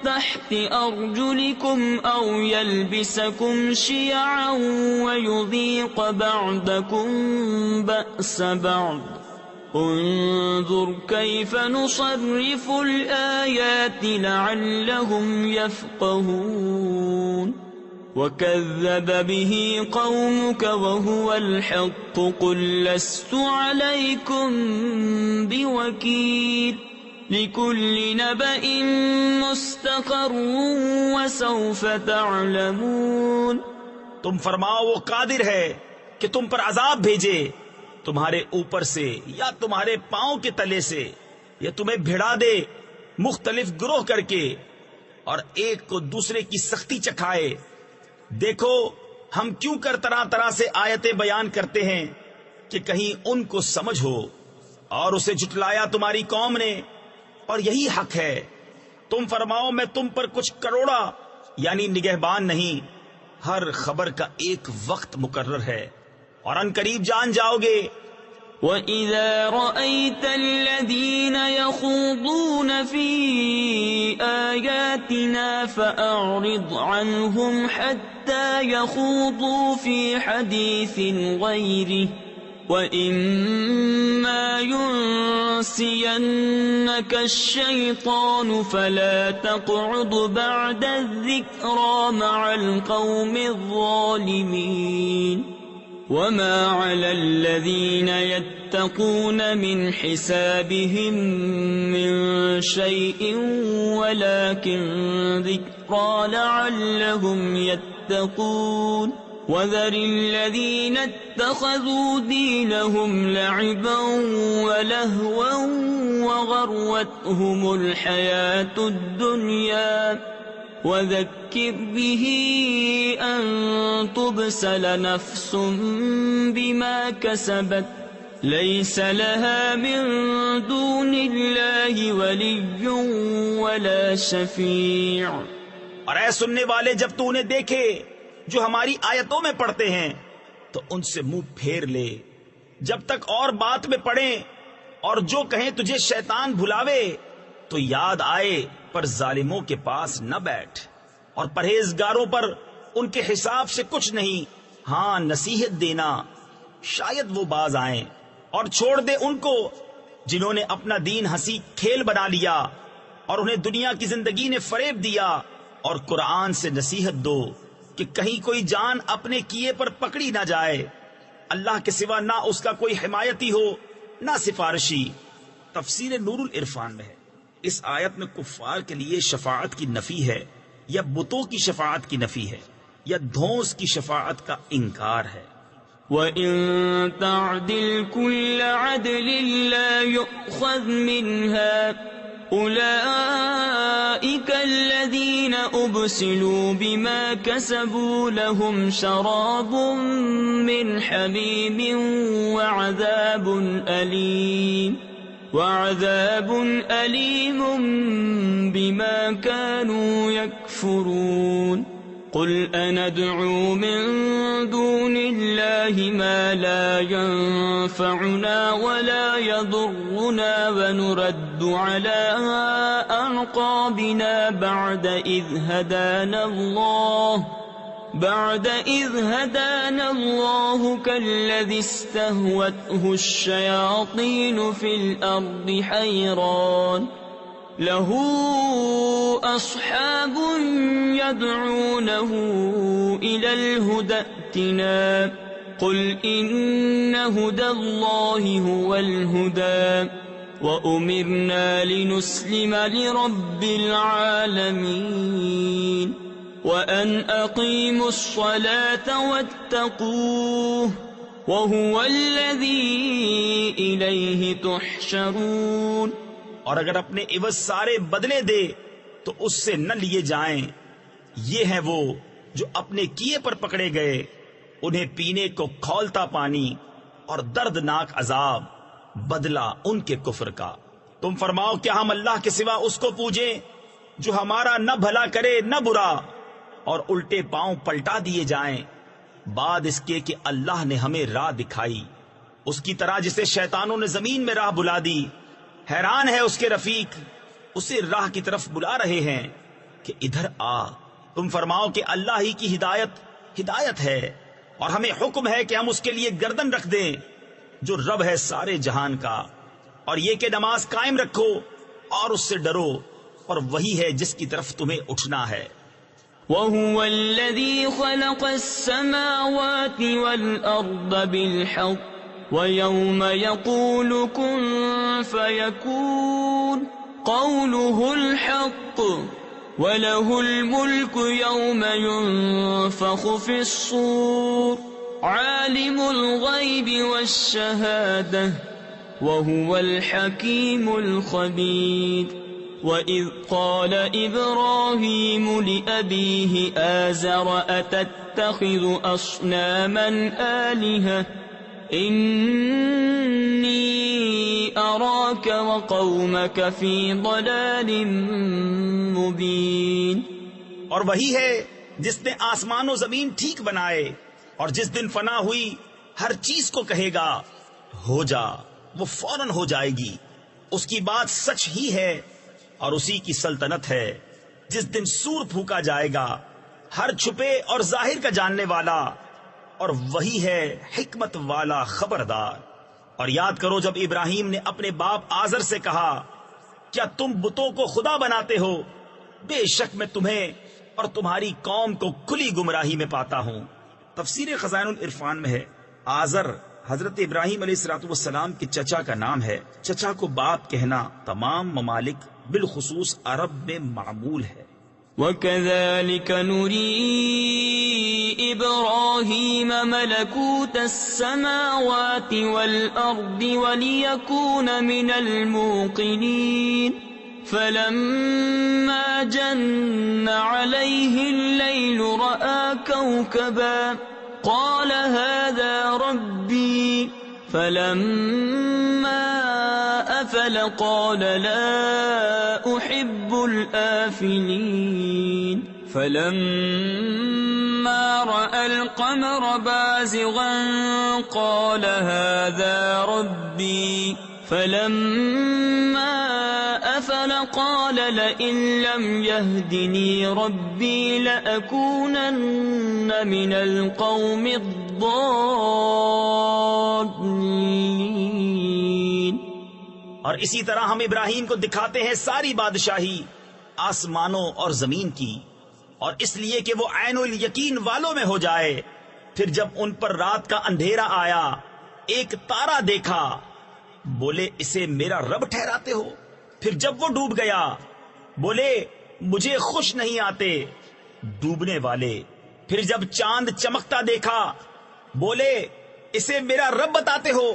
S1: تحت أرجلكم أو يلبسكم شيعا ويذيق بعضكم بأس بعض. انظر كيف نصرف الآيات لعلهم يفقهون. وكذب به قومك وهو الحق قل لست عليكم بوكيل لكل نبأ مستقر وسوف تعلمون.
S2: تم فرماؤ وہ قادر ہے کہ تم پر عذاب بھیجے تمہارے اوپر سے یا تمہارے پاؤں کے تلے سے، یا تمہیں بھڑا دے مختلف گروہ کر کے، اور ایک کو دوسرے کی سختی چکھائے. دیکھو ہم کیوں کر طرح طرح سے آیتیں بیان کرتے ہیں کہ کہیں ان کو سمجھ ہو. اور اسے جھٹلایا تمہاری قوم نے، اور یہی حق ہے. تم فرماؤ میں تم پر کچھ کروڑا یعنی نگہبان نہیں، ہر خبر کا ایک وقت مقرر ہے، اور ان قریب جان جاؤ گے.
S1: وَإِذَا رَأَيْتَ الَّذِينَ يَخُوضُونَ فِي آيَاتِنَا فَأَعْرِضْ عَنْهُمْ حَتَّى يَخُوضُوا فِي حَدِيثٍ غَيْرِهِ وَإِمَّا يُنْسِيَنَّكَ الشَّيْطَانُ فَلَا تَقْعُدْ بَعْدَ الذِّكْرَى مَعَ الْقَوْمِ الظَّالِمِينَ. وما على الذين يتقون من حسابهم من شيء ولكن ذكرى لعلهم يتقون. وذر الذين اتخذوا دينهم لعبا ولهوا وغرتهم الحياة الدنيا وذكر به أن تبسل نفس بما كسبت ليس لها من دون الله ولي ولا شفيع.
S2: اور اے سننے والے، جب تو انہیں دیکھے جو ہماری آیتوں میں پڑھتے ہیں تو ان سے منہ پھیر لے جب تک اور بات میں پڑھیں، اور جو کہیں تجھے شیطان بھلاوے تو یاد آئے، پر ظالموں کے پاس نہ بیٹھ، اور پرہیزگاروں پر ان کے حساب سے کچھ نہیں. ہاں، نصیحت دینا، شاید وہ باز آئیں. اور چھوڑ دے ان کو جنہوں نے اپنا دین ہنسی کھیل بنا لیا اور انہیں دنیا کی زندگی نے فریب دیا. اور قرآن سے نصیحت دو کہ کہیں کوئی جان اپنے کیے پر پکڑی نہ جائے. اللہ کے سوا نہ اس کا کوئی حمایتی ہو نہ سفارشی. تفسیر نور العرفان میں ہے، اس آیت میں کفار کے لیے شفاعت کی نفی ہے، یا بتوں کی شفاعت کی نفی ہے، یا دھونس کی شفاعت کا انکار ہے.
S1: وَإِن تَعْدِلْ كُلَّ عَدْلٍ لَا يُؤْخَذْ مِنْهَا أُولَئِكَ الَّذِينَ أُبْسِلُوا بِمَا كَسَبُوا لَهُمْ شَرَابٌ مِّنْ حَمِيمٍ وَعَذَابٌ أَلِيمٌ بِمَا كَانُوا يَكْفُرُونَ. قُلْ أَنَدْعُو مِن دُونِ اللَّهِ مَا لَا يَنفَعُنَا وَلَا يَضُرُّنَا وَنُرَدُّ عَلَىٰ أَعْقَابِنَا بَعْدَ إِذْ هَدَانَا اللَّهُ كَالَّذِي اسْتَهْوَتْهُ الشَّيَاطِينُ فِي الْأَرْضِ حَيْرَانٍ لَهُ أَصْحَابٌ يَدْعُونَهُ إِلَى الْهُدَى ائْتِنَا قُلْ إِنَّ هُدَى اللَّهِ هُوَ الْهُدَى وَأُمِرْنَا لِنُسْلِمَ لِرَبِّ الْعَالَمِينَ وَأَنْ أَقِيمُوا الصَّلَاةَ وَاتَّقُوهُ وَهُوَ الَّذِي إِلَيْهِ تُحْشَرُونَ.
S2: اور اگر اپنے عوض سارے بدلے دے تو اس سے نہ لیے جائیں. یہ ہیں وہ جو اپنے کیے پر پکڑے گئے، انہیں پینے کو کھولتا پانی اور دردناک عذاب، بدلہ ان کے کفر کا. تم فرماؤ کیا ہم اللہ کے سوا اس کو پوجیں جو ہمارا نہ بھلا کرے نہ برا، اور الٹے پاؤں پلٹا دیے جائیں بعد اس کے کہ اللہ نے ہمیں راہ دکھائی، اس کی طرح جسے شیطانوں نے زمین میں راہ بلا دی. حیران ہے اس کے رفیق، اسے راہ کی طرف بلا رہے ہیں کہ ادھر آ. تم فرماؤ کہ اللہ ہی کی ہدایت ہے، اور ہمیں حکم ہے کہ ہم اس کے لیے گردن رکھ دیں جو رب ہے سارے جہان کا، اور یہ کہ نماز قائم رکھو اور اس سے ڈرو، اور وہی ہے جس کی طرف تمہیں اٹھنا ہے.
S1: وَهُوَ الَّذِي خَلَقَ السَّمَاوَاتِ وَالْأَرْضَ بِالْحَقِّ وَيَوْمَ يَقُولُ كُن فَيَكُونُ قَوْلُهُ الْحَقُّ وَلَهُ الْمُلْكُ يَوْمَ يُنفَخُ فِي الصُّورِ عَالِمُ الْغَيْبِ وَالشَّهَادَةِ وَهُوَ الْحَكِيمُ الْخَبِيرُ. وَإِذْ قَالَ إِبْرَاهِيمُ لِأَبِيهِ آزَرَ أَتَتَّخِذُ أَصْنَامًا آلِهَةً إِنِّي أَرَاكَ وَقَوْمَكَ فِي ضَلَالٍ مُبِينٍ.
S2: اور وہی ہے جس نے آسمان و زمین ٹھیک بنائے، اور جس دن فنا ہوئی ہر چیز کو کہے گا ہو جا، وہ فوراً ہو جائے گی. اس کی بات سچ ہی ہے اور اسی کی سلطنت ہے. جس دن سور پھونکا جائے گا، ہر چھپے اور ظاہر کا جاننے والا، اور وہی ہے حکمت والا خبردار. اور یاد کرو جب ابراہیم نے اپنے باپ آزر سے کہا کیا تم بتوں کو خدا بناتے ہو؟ بے شک میں تمہیں اور تمہاری قوم کو کھلی گمراہی میں پاتا ہوں. تفسیر خزائن العرفان میں ہے آزر حضرت ابراہیم علیہ السلام کے چچا کا نام ہے. چچا کو باپ کہنا تمام ممالک بالخصوص عرب میں معمول ہے.
S1: وَكَذَلِكَ نُرِي إِبْرَاهِيمَ مَلَكُوتَ السَّمَاوَاتِ وَالْأَرْضِ وَلِيَكُونَ مِنَ الْمُوقِنِينَ فلما جن عليه الليل رأى كوكبا قال هذا ربي فلما أفل قال لا أحب الآفلين فلما رأى القمر بازغا قال هذا ربي فلما أفل قال لئن لم يهدني ربي لأكونن من القوم الضالين.
S2: اور اسی طرح ہم ابراہیم کو دکھاتے ہیں ساری بادشاہی آسمانوں اور زمین کی، اور اس لیے کہ وہ عین الیقین والوں میں ہو جائے. پھر جب ان پر رات کا اندھیرا آیا ایک تارا دیکھا، بولے اسے میرا رب ٹھہراتے ہو. پھر جب وہ ڈوب گیا بولے مجھے خوش نہیں آتے ڈوبنے والے. پھر جب چاند چمکتا دیکھا بولے اسے میرا رب بتاتے ہو.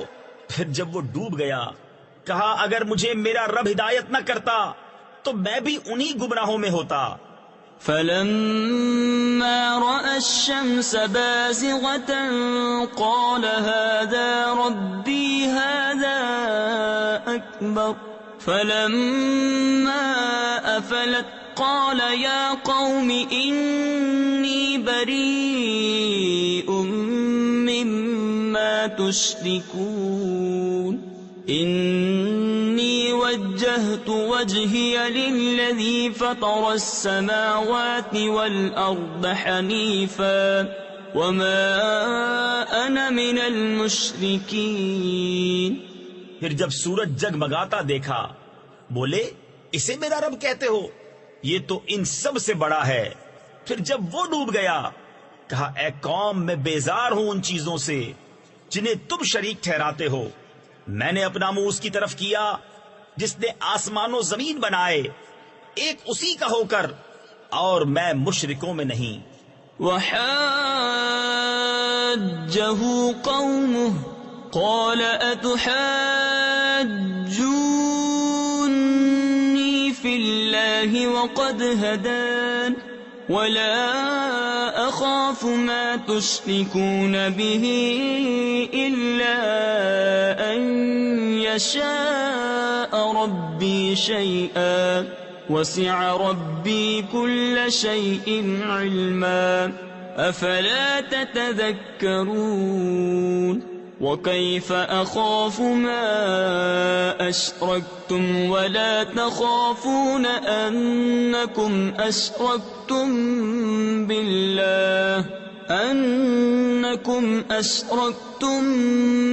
S2: پھر جب وہ ڈوب گیا کہا اگر مجھے میرا رب ہدایت نہ کرتا تو میں بھی انہی گمراہوں میں ہوتا.
S1: فلما رأى الشمس بازغة قال هذا ربي هذا أكبر فلما أفلت قال يا قوم إني بريء مما تشركون إني وجهت وجهي للذي فطر السماوات والأرض حنيفا وما أنا من المشركين.
S2: پھر جب سورج جگمگاتا دیکھا بولے اسے میرا رب کہتے ہو، یہ تو ان سب سے بڑا ہے. پھر جب وہ ڈوب گیا کہا اے قوم میں بیزار ہوں ان چیزوں سے جنہیں تم شریک ٹھہراتے ہو. میں نے اپنا منہ اس کی طرف کیا جس نے آسمان و زمین بنائے ایک اسی کا ہو کر، اور میں مشرکوں میں نہیں.
S1: وحاجه قومه قال أتحاجوني في الله وقد هدان ولا أخاف ما تشركون به إلا أن يشاء ربي شيئا وسع ربي كل شيء علما أفلا تتذكرون. وكيف أخاف ما أشركتم ولا تخافون أنكم أشركتم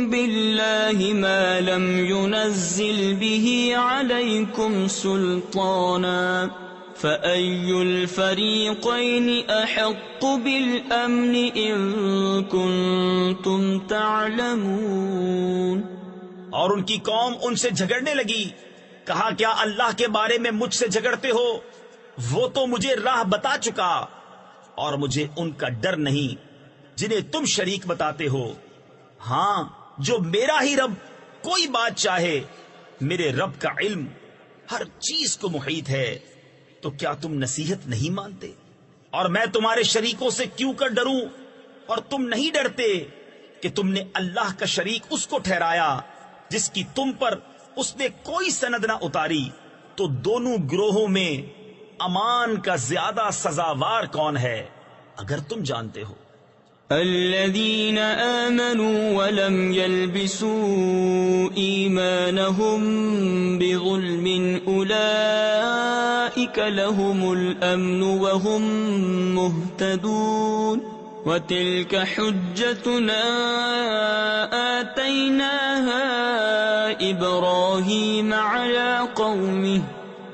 S1: بالله ما لم ينزل به عليكم سلطانا فأي الفريقين أحق بالأمن إن كنتم تعلمون.
S2: اور ان کی قوم ان سے جھگڑنے لگی. کہا کیا اللہ کے بارے میں مجھ سے جھگڑتے ہو؟ وہ تو مجھے راہ بتا چکا اور مجھے ان کا ڈر نہیں جنہیں تم شریک بتاتے ہو. ہاں جو میرا ہی رب کوئی بات چاہے، میرے رب کا علم ہر چیز کو محیط ہے. تو کیا تم نصیحت نہیں مانتے؟ اور میں تمہارے شریکوں سے کیوں کر ڈروں؟ اور تم نہیں ڈرتے کہ تم نے اللہ کا شریک اس کو ٹھہرایا جس کی تم پر اس نے کوئی سند نہ اتاری. تو دونوں گروہوں میں امان کا زیادہ سزاوار کون ہے اگر تم جانتے ہو.
S1: الذين آمنوا ولم يلبسوا إيمانهم بظلم أولئك لهم الأمن وهم مهتدون. وتلك حجتنا آتيناها إبراهيم على قومه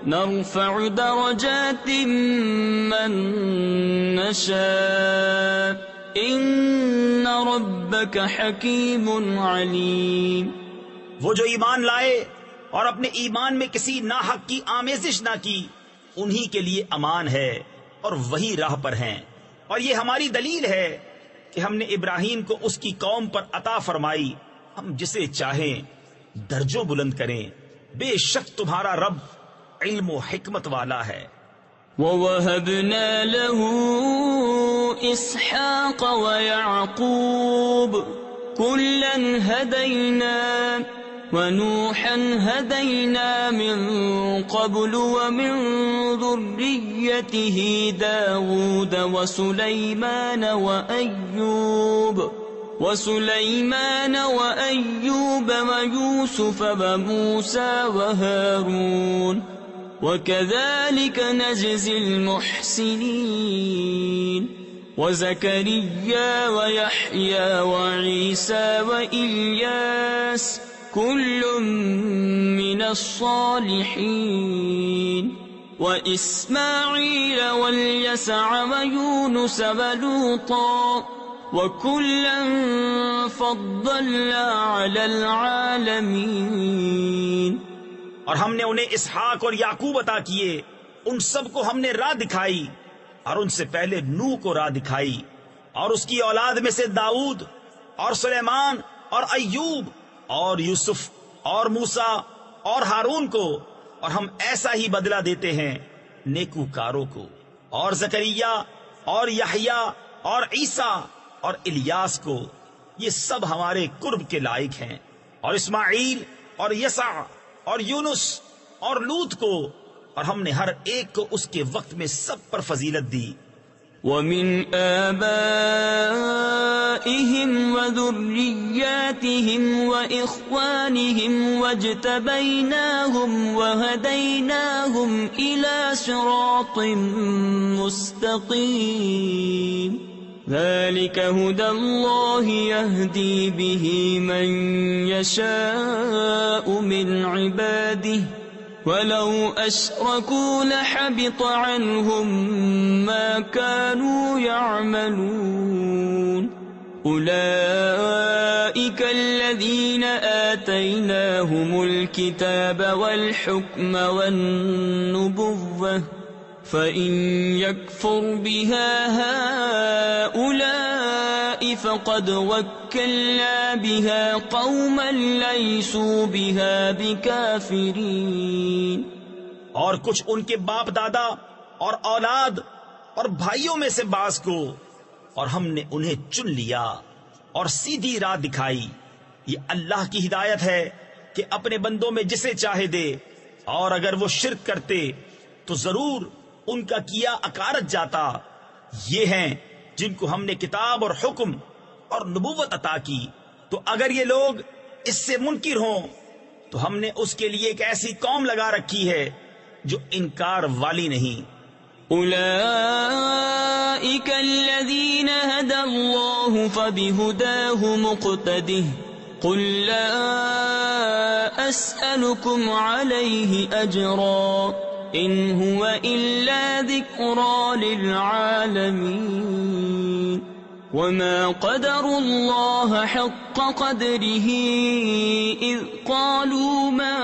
S1: نرفع درجات من نشاء ان ربک حکیم علیم.
S2: وہ جو ایمان لائے اور اپنے ایمان میں کسی ناحق کی آمیزش نہ کی انہی کے لیے امان ہے اور وہی راہ پر ہیں. اور یہ ہماری دلیل ہے کہ ہم نے ابراہیم کو اس کی قوم پر عطا فرمائی، ہم جسے چاہیں درجوں بلند کریں. بے شک تمہارا رب علم و حکمت والا ہے۔
S1: وَوَهَبْنَا لَهُ إِسْحَاقَ وَيَعْقُوبَ كُلًّا هَدَيْنَا وَنُوحًا هَدَيْنَا مِن قَبْلُ وَمِن ذُرِّيَّتِهِ دَاوُودَ وسليمان وأيوب ويوسف وموسى وهارون وكذلك نجزي المحسنين وزكريا ويحيى وعيسى وإلياس كل من الصالحين وإسماعيل واليسع ويونس ولوطا وَكُلًّا فَضَّلْنَا عَلَى الْعَالَمِينَ۔
S2: اور ہم نے انہیں اسحاق اور یعقوب عطا کیے، ان سب کو ہم نے راہ دکھائی، اور ان سے پہلے نوح کو راہ دکھائی، اور اس کی اولاد میں سے داؤد اور سلیمان اور ایوب اور یوسف اور موسیٰ اور ہارون کو، اور ہم ایسا ہی بدلہ دیتے ہیں نیکوکاروں کو، اور زکریا اور یحییٰ اور عیسیٰ اور الیاس کو، یہ سب ہمارے قرب کے لائق ہیں، اور اسماعیل اور یسع اور یونس اور لوط کو، اور ہم نے ہر ایک کو اس کے وقت میں سب پر فضیلت دی۔
S1: وَمِنْ آبَائِهِمْ وَذُرِّيَّاتِهِمْ وَإِخْوَانِهِمْ وَاجْتَبَيْنَاهُمْ وَهَدَيْنَاهُمْ إِلَى صِرَاطٍ مُسْتَقِيمٍ ذلك هدى الله يهدي به من يشاء من عباده ولو أشركوا لحبط عنهم ما كانوا يعملون أولئك الذين آتيناهم الكتاب والحكم والنبوة فَإِن يَكْفُرْ بِهَا هَؤُلَاءِ فَقَدْ وَكَّلْنَا بِهَا قَوْمًا لَيْسُوا بِهَا بِكَافِرِينَ۔
S2: اور کچھ ان کے باپ دادا اور اولاد اور بھائیوں میں سے بعض کو، اور ہم نے انہیں چن لیا اور سیدھی راہ دکھائی۔ یہ اللہ کی ہدایت ہے کہ اپنے بندوں میں جسے چاہے دے، اور اگر وہ شرک کرتے تو ضرور ان کا کیا اکارت جاتا۔ یہ ہیں جن کو ہم نے کتاب اور حکم اور نبوت عطا کی، تو اگر یہ لوگ اس سے منکر ہوں تو ہم نے اس کے لیے ایک ایسی قوم لگا رکھی ہے جو انکار والی نہیں۔
S1: اولئک الذین هدى اللہ فبہداہ مقتدہ قل لا اسألکم علیہ اجرا ان هو الا ذکرى للعالمین وما قدر اللہ حق قدره اذ قالوا ما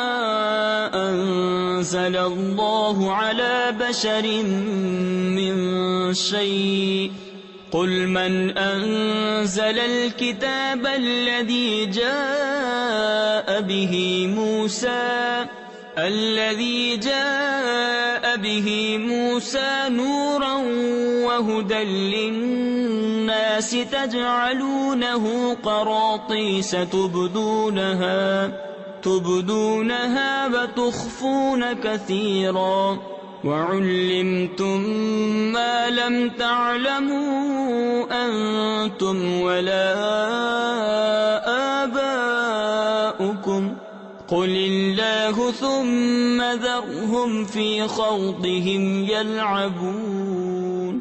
S1: انزل اللہ على بشر من شيء قل من انزل الكتاب الذي جاء به موسى نورا وهدى للناس تجعلونه قراطيس تبدونها وتخفون كثيرا وعلمتم ما لم تعلموا أنتم ولا آباؤكم قل اللہ ثم ذرهم فی خوضهم یلعبون۔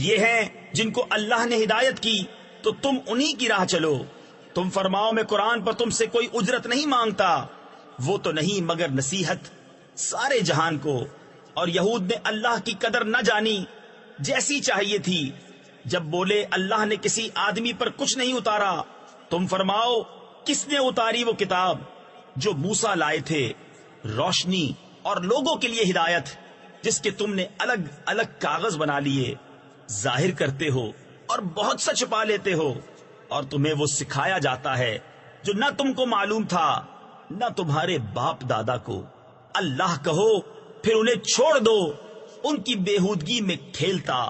S2: یہ ہیں جن کو اللہ نے ہدایت کی تو تم انہی کی راہ چلو۔ تم فرماؤ میں قرآن پر تم سے کوئی اجرت نہیں مانگتا، وہ تو نہیں مگر نصیحت سارے جہان کو۔ اور یہود نے اللہ کی قدر نہ جانی جیسی چاہیے تھی، جب بولے اللہ نے کسی آدمی پر کچھ نہیں اتارا۔ تم فرماؤ کس نے اتاری وہ کتاب جو موسیٰ لائے تھے، روشنی اور لوگوں کے لیے ہدایت، جس کے تم نے الگ الگ کاغذ بنا لیے، ظاہر کرتے ہو اور بہت سا چھپا لیتے ہو، اور تمہیں وہ سکھایا جاتا ہے جو نہ تم کو معلوم تھا نہ تمہارے باپ دادا کو، اللہ کہو پھر انہیں چھوڑ دو ان کی بےہودگی میں کھیلتا۔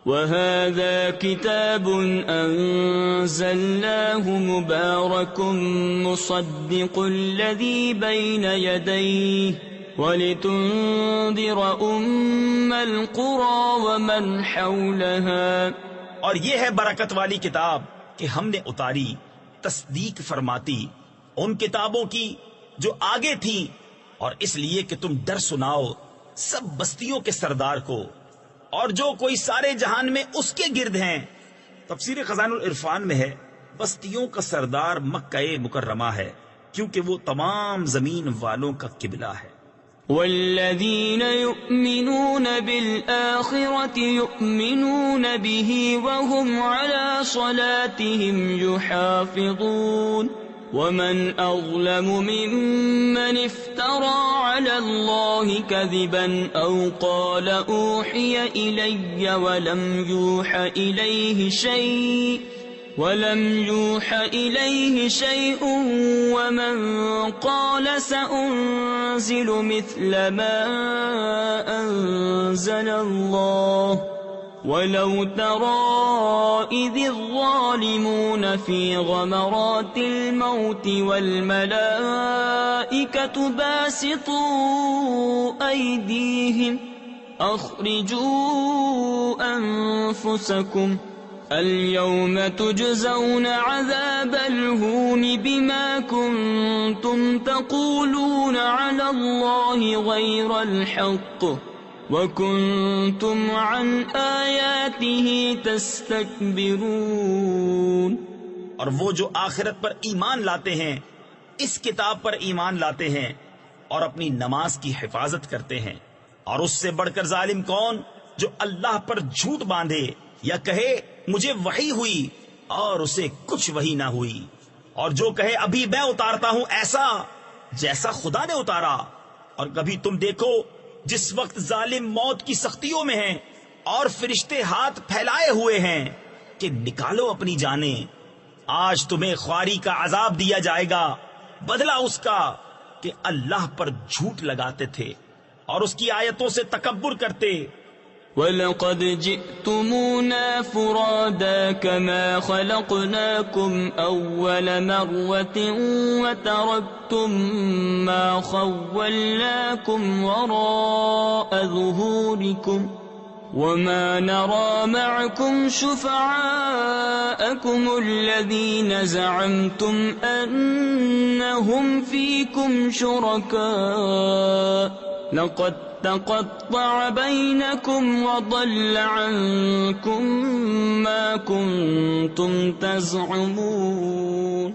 S1: وَهَذَا كِتَابٌ أَنزَلْنَاهُ مُبَارَكٌ مُصَدِّقُ الَّذِي بَيْنَ يَدَيْهِ وَلِتُنذِرَ أُمَّ الْقُرَى وَمَنْ حَوْلَهَا۔
S2: اور یہ ہے برکت والی کتاب کہ ہم نے اتاری، تصدیق فرماتی ان کتابوں کی جو آگے تھیں، اور اس لیے کہ تم ڈر سناؤ سب بستیوں کے سردار کو اور جو کوئی سارے جہان میں اس کے گرد ہیں۔ تفسیر خزائن العرفان میں ہے بستیوں کا سردار مکہ مکرمہ ہے، کیونکہ وہ تمام زمین والوں کا قبلہ ہے۔
S1: والذین یؤمنون بالآخرة یؤمنون به وهم على صلاتهم یحافظون ومن أظلم ممن افترى على الله كذبا أو قال أوحي إلي ولم يوح إليه شيء ومن قال سأنزل مثل ما أنزل الله ولو ترى إذ الظالمون في غمرات الموت والملائكة باسطوا أيديهم أخرجوا أنفسكم اليوم تجزون عذاب الهون بما كنتم تقولون على الله غير الحق وَكُنْتُمْ عَنْ آيَاتِهِ تَسْتَكْبِرُونَ۔
S2: اور وہ جو آخرت پر ایمان لاتے ہیں، اس کتاب پر ایمان لاتے ہیں اور اپنی نماز کی حفاظت کرتے ہیں، اور اس سے بڑھ کر ظالم کون جو اللہ پر جھوٹ باندھے یا کہے مجھے وحی ہوئی اور اسے کچھ وحی نہ ہوئی، اور جو کہے ابھی میں اتارتا ہوں ایسا جیسا خدا نے اتارا۔ اور کبھی تم دیکھو جس وقت ظالم موت کی سختیوں میں ہیں اور فرشتے ہاتھ پھیلائے ہوئے ہیں کہ نکالو اپنی جانیں، آج تمہیں خواری کا عذاب دیا جائے گا، بدلہ اس کا کہ اللہ پر جھوٹ لگاتے تھے اور اس کی آیتوں سے تکبر کرتے۔
S1: وَلَقَدْ جِئْتُمُونَا فُرَادَى كَمَا خَلَقْنَاكُمْ أَوَّلَ مَرَّةٍ وَتَرَكْتُمْ مَا خَوَّلْنَاكُمْ وَرَاءَ ظُهُورِكُمْ وَمَا نَرَى مَعَكُمْ شُفَعَاءَكُمُ الَّذِينَ زَعَمْتُمْ أَنَّهُمْ فِيكُمْ شُرَكَاءُ لَقَدْ تَقَطَّعَ بَيْنَكُمْ وَضَلَّ عَنكُمْ مَا كُنْتُمْ تَزْعُمُونَ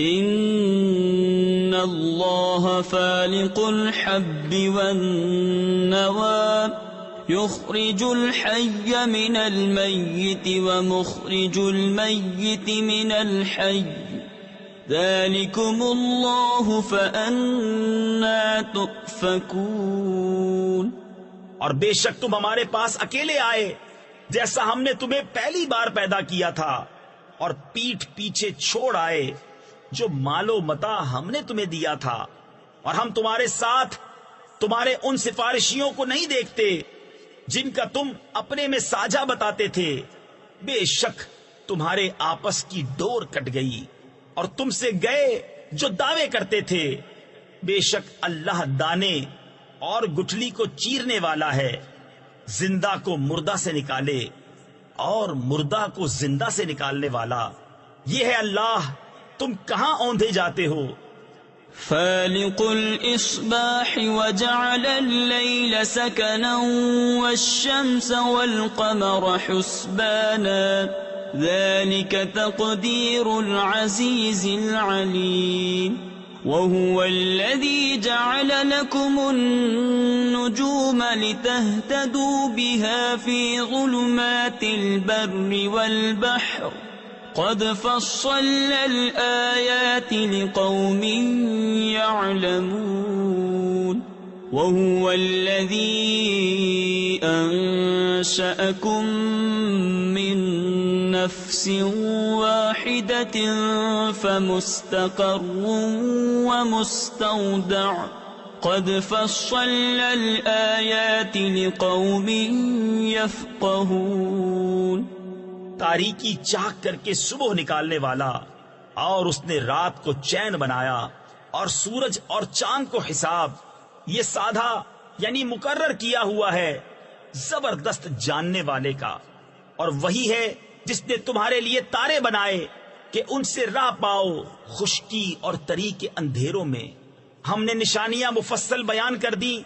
S1: إِنَّ اللَّهَ فَالِقُ الْحَبِّ وَالنَّوَىٰ يُخْرِجُ الْحَيَّ مِنَ الْمَيِّتِ وَمُخْرِجُ الْمَيِّتِ مِنَ الْحَيِّ ذَلِكُمُ اللَّهُ فَأَنَّىٰ تُؤْفَكُونَ۔
S2: اور بے شک تم ہمارے پاس اکیلے آئے جیسا ہم نے تمہیں پہلی بار پیدا کیا تھا، اور پیٹھ پیچھے چھوڑ آئے جو مال و متاع ہم نے تمہیں دیا تھا، اور ہم تمہارے ساتھ تمہارے ان سفارشیوں کو نہیں دیکھتے جن کا تم اپنے میں ساجھا بتاتے تھے۔ بے شک تمہارے آپس کی ڈور کٹ گئی اور تم سے گئے جو دعوے کرتے تھے۔ بے شک اللہ دانے اور گٹھلی کو چیرنے والا ہے، زندہ کو مردہ سے نکالے اور مردہ کو زندہ سے نکالنے والا۔ یہ ہے اللہ، تم کہاں اوندھے جاتے ہو؟
S1: فالق الإصباح وجعل الليل سكنا والشمس والقمر حسبانا ذلك تقدير العزيز العليم وهو الذي جعل لكم النجوم لتهتدوا بها في ظلمات البر والبحر قد فصلنا الآيات لقوم يعلمون وهو الذي أنشأكم من نفس واحدة فمستقر ومستودع قد فصلنا الآيات لقوم يفقهون.
S2: تاریکی چاک کر کے صبح نکالنے والا، اور اس نے رات کو چین بنایا، اور سورج اور چاند کو حساب، یہ سادھا یعنی مقرر کیا ہوا ہے زبردست جاننے والے کا. اور وہی ہے جس نے تمہارے لیے تارے بنائے کہ ان سے راہ پاؤ خشکی اور تری کے اندھیروں میں. ہم نے نشانیاں مفصل بیان کر دی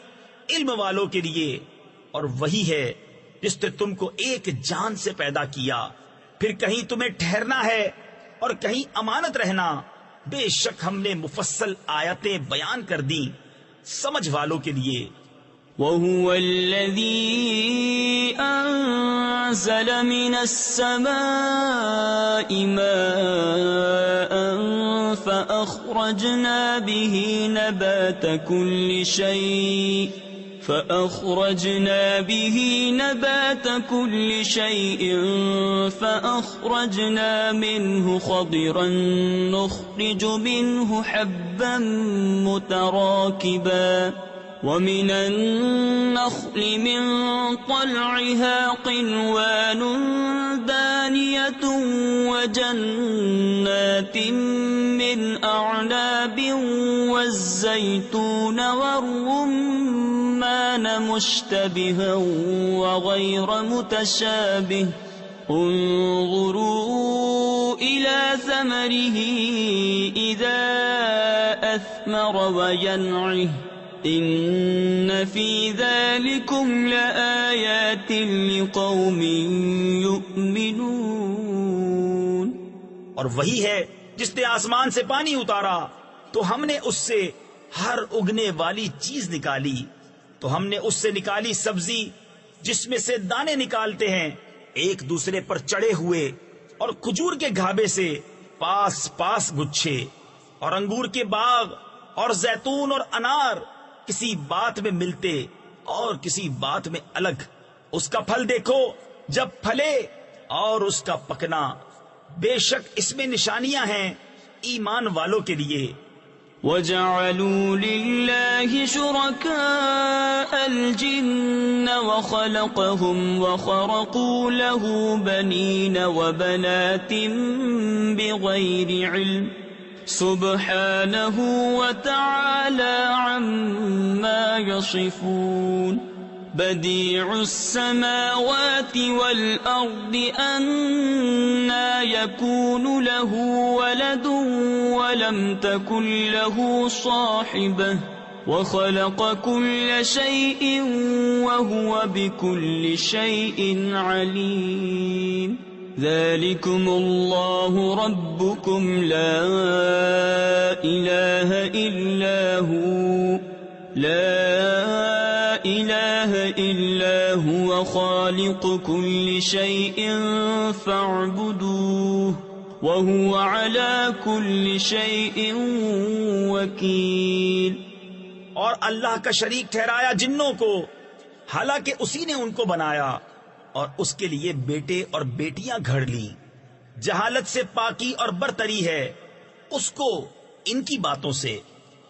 S2: علم والوں کے لیے. اور وہی ہے جس نے تم کو ایک جان سے پیدا کیا، پھر کہیں تمہیں ٹھہرنا ہے اور کہیں امانت رہنا. بے شک ہم نے مفصل آیتیں بیان کر دی سمجھ والوں کے لیے.
S1: وَهُوَ الَّذِي أَنزَلَ مِنَ السَّمَاءِ مَاءً فَأَخْرَجْنَا بِهِ نَبَاتَ كُلِّ شَيْءٍ فَأَخْرَجْنَا مِنْهُ خَضِرًا نُخْرِجُ مِنْهُ حَبًّا مُتَرَاكِبًا وَمِنَ النَّخْلِ مِنْ طَلْعِهَا قِنْوَانٌ دَانِيَةٌ وَجَنَّاتٍ مِّنْ أَعْنَابٍ وَالزَّيْتُونَ وَالرُّمَّانَ مُشْتَبِهًا وَغَيْرَ مُتَشَابِهٍ انظُرُوا إِلَى ثَمَرِهِ إِذَا أَثْمَرَ وَيَنْعِهِ إِنَّ فِي ذَلِكُمْ لَآيَاتٍ لِقَوْمٍ يُؤْمِنُونَ.
S2: اور وہی ہے جس نے آسمان سے پانی اتارا تو ہم نے اس سے ہر اگنے والی چیز نکالی. تو ہم نے اس سے نکالی سبزی جس میں سے دانے نکالتے ہیں ایک دوسرے پر چڑھے ہوئے، اور کھجور کے گھابے سے پاس پاس گچھے، اور انگور کے باغ اور زیتون اور انار کسی بات میں ملتے اور کسی بات میں الگ. اس کا پھل دیکھو جب پھلے اور اس کا پکنا، بے شک اس میں نشانیاں ہیں ایمان والوں کے لیے.
S1: وَجَعَلُوا لِلَّهِ شُرَكَاءَ الْجِنَّ وَخَلَقَهُمْ وَخَرَقُوا لَهُ بَنِينَ وَبَنَاتٍ بِغَيْرِ عِلْمٍ سُبْحَانَهُ وَتَعَالَى عَمَّا يَصِفُونَ. بَدِيعُ السَّمَاوَاتِ وَالْأَرْضِ أَنَّى يَكُونُ لَهُ وَلَدٌ وَلَمْ تَكُنْ لَهُ صَاحِبَةٌ وَخَلَقَ كُلَّ شَيْءٍ وَهُوَ بِكُلِّ شَيْءٍ عَلِيمٌ. ذَلِكُمُ اللَّهُ رَبُّكُمْ لَا إِلَهَ إِلَّا هُوَ خَالِقُ كُلِّ شَيْءٍ فَاعْبُدُوهُ وَهُوَ عَلَى كُلِّ شَيْءٍ وَكِيلٌ.
S2: اور اللہ کا شریک ٹھہرایا جنوں کو، حالانکہ اسی نے ان کو بنایا اور اس کے لیے بیٹے اور بیٹیاں گھڑ لی. جہالت سے پاکی اور برتری ہے اس کو ان کی باتوں سے.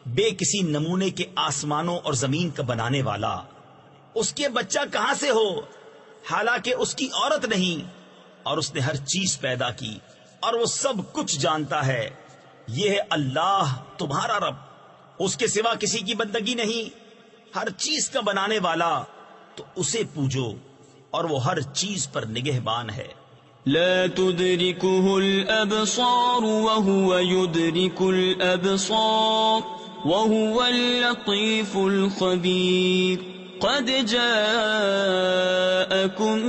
S2: بے کسی نمونے کے آسمانوں اور زمین کا بنانے والا، اس کے بچہ کہاں سے ہو حالانکہ اس کی عورت نہیں. اور اس نے ہر چیز پیدا کی اور وہ سب کچھ جانتا ہے. یہ ہے اللہ تمہارا رب، اس کے سوا کسی کی بندگی نہیں. ہر چیز کا بنانے والا، تو اسے پوجو، اور وہ ہر چیز پر نگہبان ہے.
S1: لا تدركه الأبصار وهو يدرك الأبصار وهو اللطيف الخبير. قد جاءكم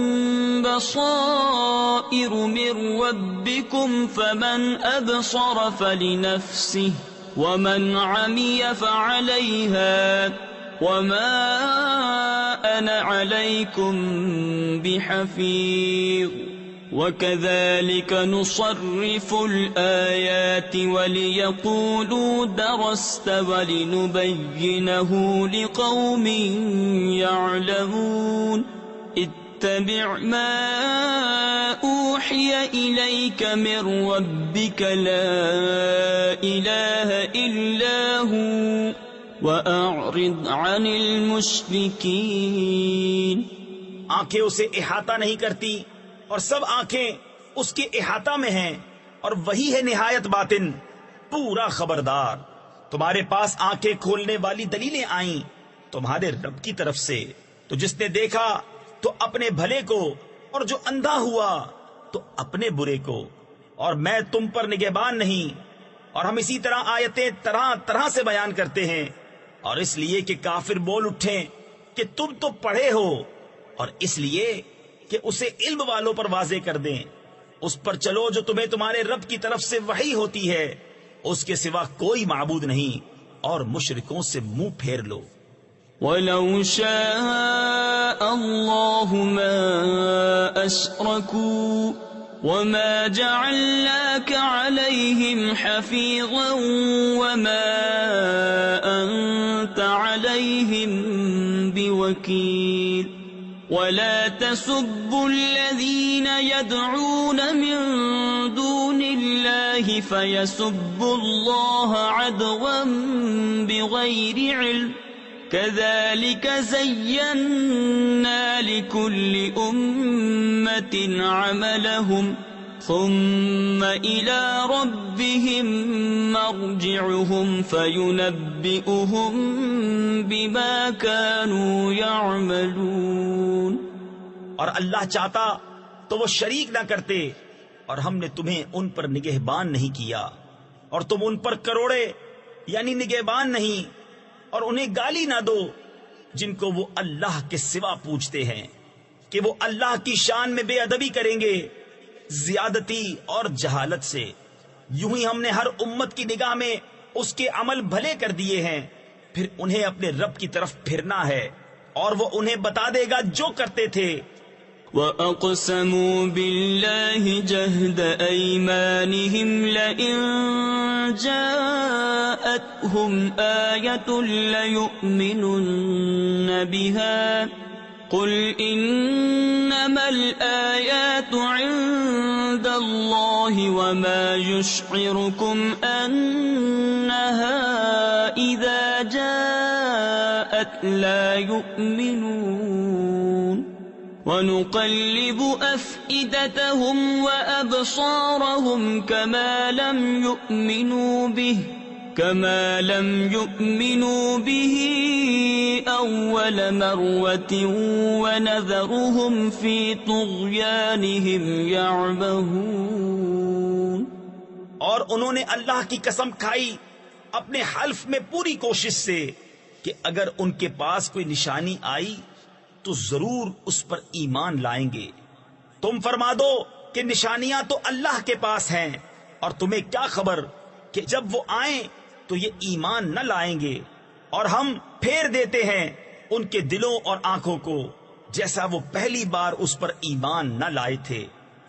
S1: بصائر من ربكم فمن أبصر فلنفسه ومن عمي فعليها وما أنا عليكم بحفيظ. وَكَذَلِكَ نُصَرِّفُ الْآيَاتِ وَلِيَقُولُوا دَرَسْتَ وَلِنُبَيِّنَهُ لِقَوْمٍ يَعْلَمُونَ. اتَّبِعْ مَا أُوحِيَ إِلَيْكَ مِنْ رَبِّكَ لَا إِلَهَ إِلَّا هُوَ وأعرض عن المشركين.
S2: آنکھیں اسے احاطہ نہیں کرتی اور سب آنکھیں اس کے احاطہ میں ہیں، اور وہی ہے نہایت باطن پورا خبردار. تمہارے پاس آنکھیں کھولنے والی دلیلیں آئیں تمہارے رب کی طرف سے، تو جس نے دیکھا تو اپنے بھلے کو، اور جو اندھا ہوا تو اپنے برے کو، اور میں تم پر نگہبان نہیں. اور ہم اسی طرح آیتیں طرح طرح سے بیان کرتے ہیں، اور اس لیے کہ کافر بول اٹھیں کہ تم تو پڑھے ہو، اور اس لیے کہ اسے علم والوں پر واضح کر دیں. اس پر چلو جو تمہیں تمہارے رب کی طرف سے وحی ہوتی ہے، اس کے سوا کوئی معبود نہیں، اور مشرکوں سے منہ پھیر لو.
S1: وَلَوْ شَاءَ اللَّهُ مَا أَشْرَكُوا وَمَا جَعَلْنَاكَ عَلَيْهِمْ حَفِيظًا وَمَا أَنْتَ عَلَيْهِمْ بِوَكِيلٍ. وَلَا تَسُبُّوا الَّذِينَ يَدْعُونَ مِن دُونِ اللَّهِ فَيَسُبُّوا اللَّهَ عَدْوًا بِغَيْرِ عِلْمٍ. كَذَلِكَ زَيَّنَّا لِكُلِّ أُمَّةٍ عَمَلَهُمْ ثُمَّ إِلَى رَبِّهِمْ مَرْجِعُهُمْ فَيُنَبِّئُهُم بِمَا كَانُوا يَعْمَلُونَ.
S2: اور اللہ چاہتا تو وہ شریک نہ کرتے، اور ہم نے تمہیں ان پر نگہبان نہیں کیا، اور تم ان پر کروڑے یعنی نگہبان نہیں، اور انہیں گالی نہ دو جن کو وہ اللہ کے سوا پوچھتے ہیں کہ وہ اللہ کی شان میں بے ادبی کریں گے زیادتی اور جہالت سے. یوں ہی ہم نے ہر امت کی نگاہ میں اس کے عمل بھلے کر دیے ہیں، پھر انہیں اپنے رب کی طرف پھرنا ہے، اور وہ انہیں بتا دے گا جو کرتے تھے.
S1: وَأَقْسَمُوا بِاللَّهِ جَهْدَ أَيْمَانِهِمْ لَئِن جَاءَتْهُمْ آيَةٌ لَيُؤْمِنُنَّ بِهَا قُلْ إِنَّمَا الْآيَاتُ عِندَ اللَّهِ وَمَا يُشْعِرُكُمْ أَنَّهَا إِذَا جَاءَتْ لَا يُؤْمِنُونَ. وَنُقَلِّبُ أَفْئِدَتَهُمْ وَأَبْصَارَهُمْ كَمَا لَمْ يُؤْمِنُوا بِهِ أَوَّلَ مَرَّةٍ وَنَذَرُهُمْ فِي طُغْيَانِهِمْ يَعْمَهُونَ.
S2: اور انہوں نے اللہ کی قسم کھائی اپنے حلف میں پوری کوشش سے کہ اگر ان کے پاس کوئی نشانی آئی تو ضرور اس پر ایمان لائیں گے. تم فرما دو کہ نشانیاں تو اللہ کے پاس ہیں، اور تمہیں کیا خبر کہ جب وہ آئیں تو یہ ایمان نہ لائیں گے. اور ہم پھیر دیتے ہیں ان کے دلوں اور آنکھوں کو جیسا وہ پہلی بار اس پر ایمان نہ لائے تھے،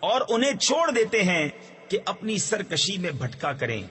S2: اور انہیں چھوڑ دیتے ہیں کہ اپنی سرکشی میں بھٹکا کریں.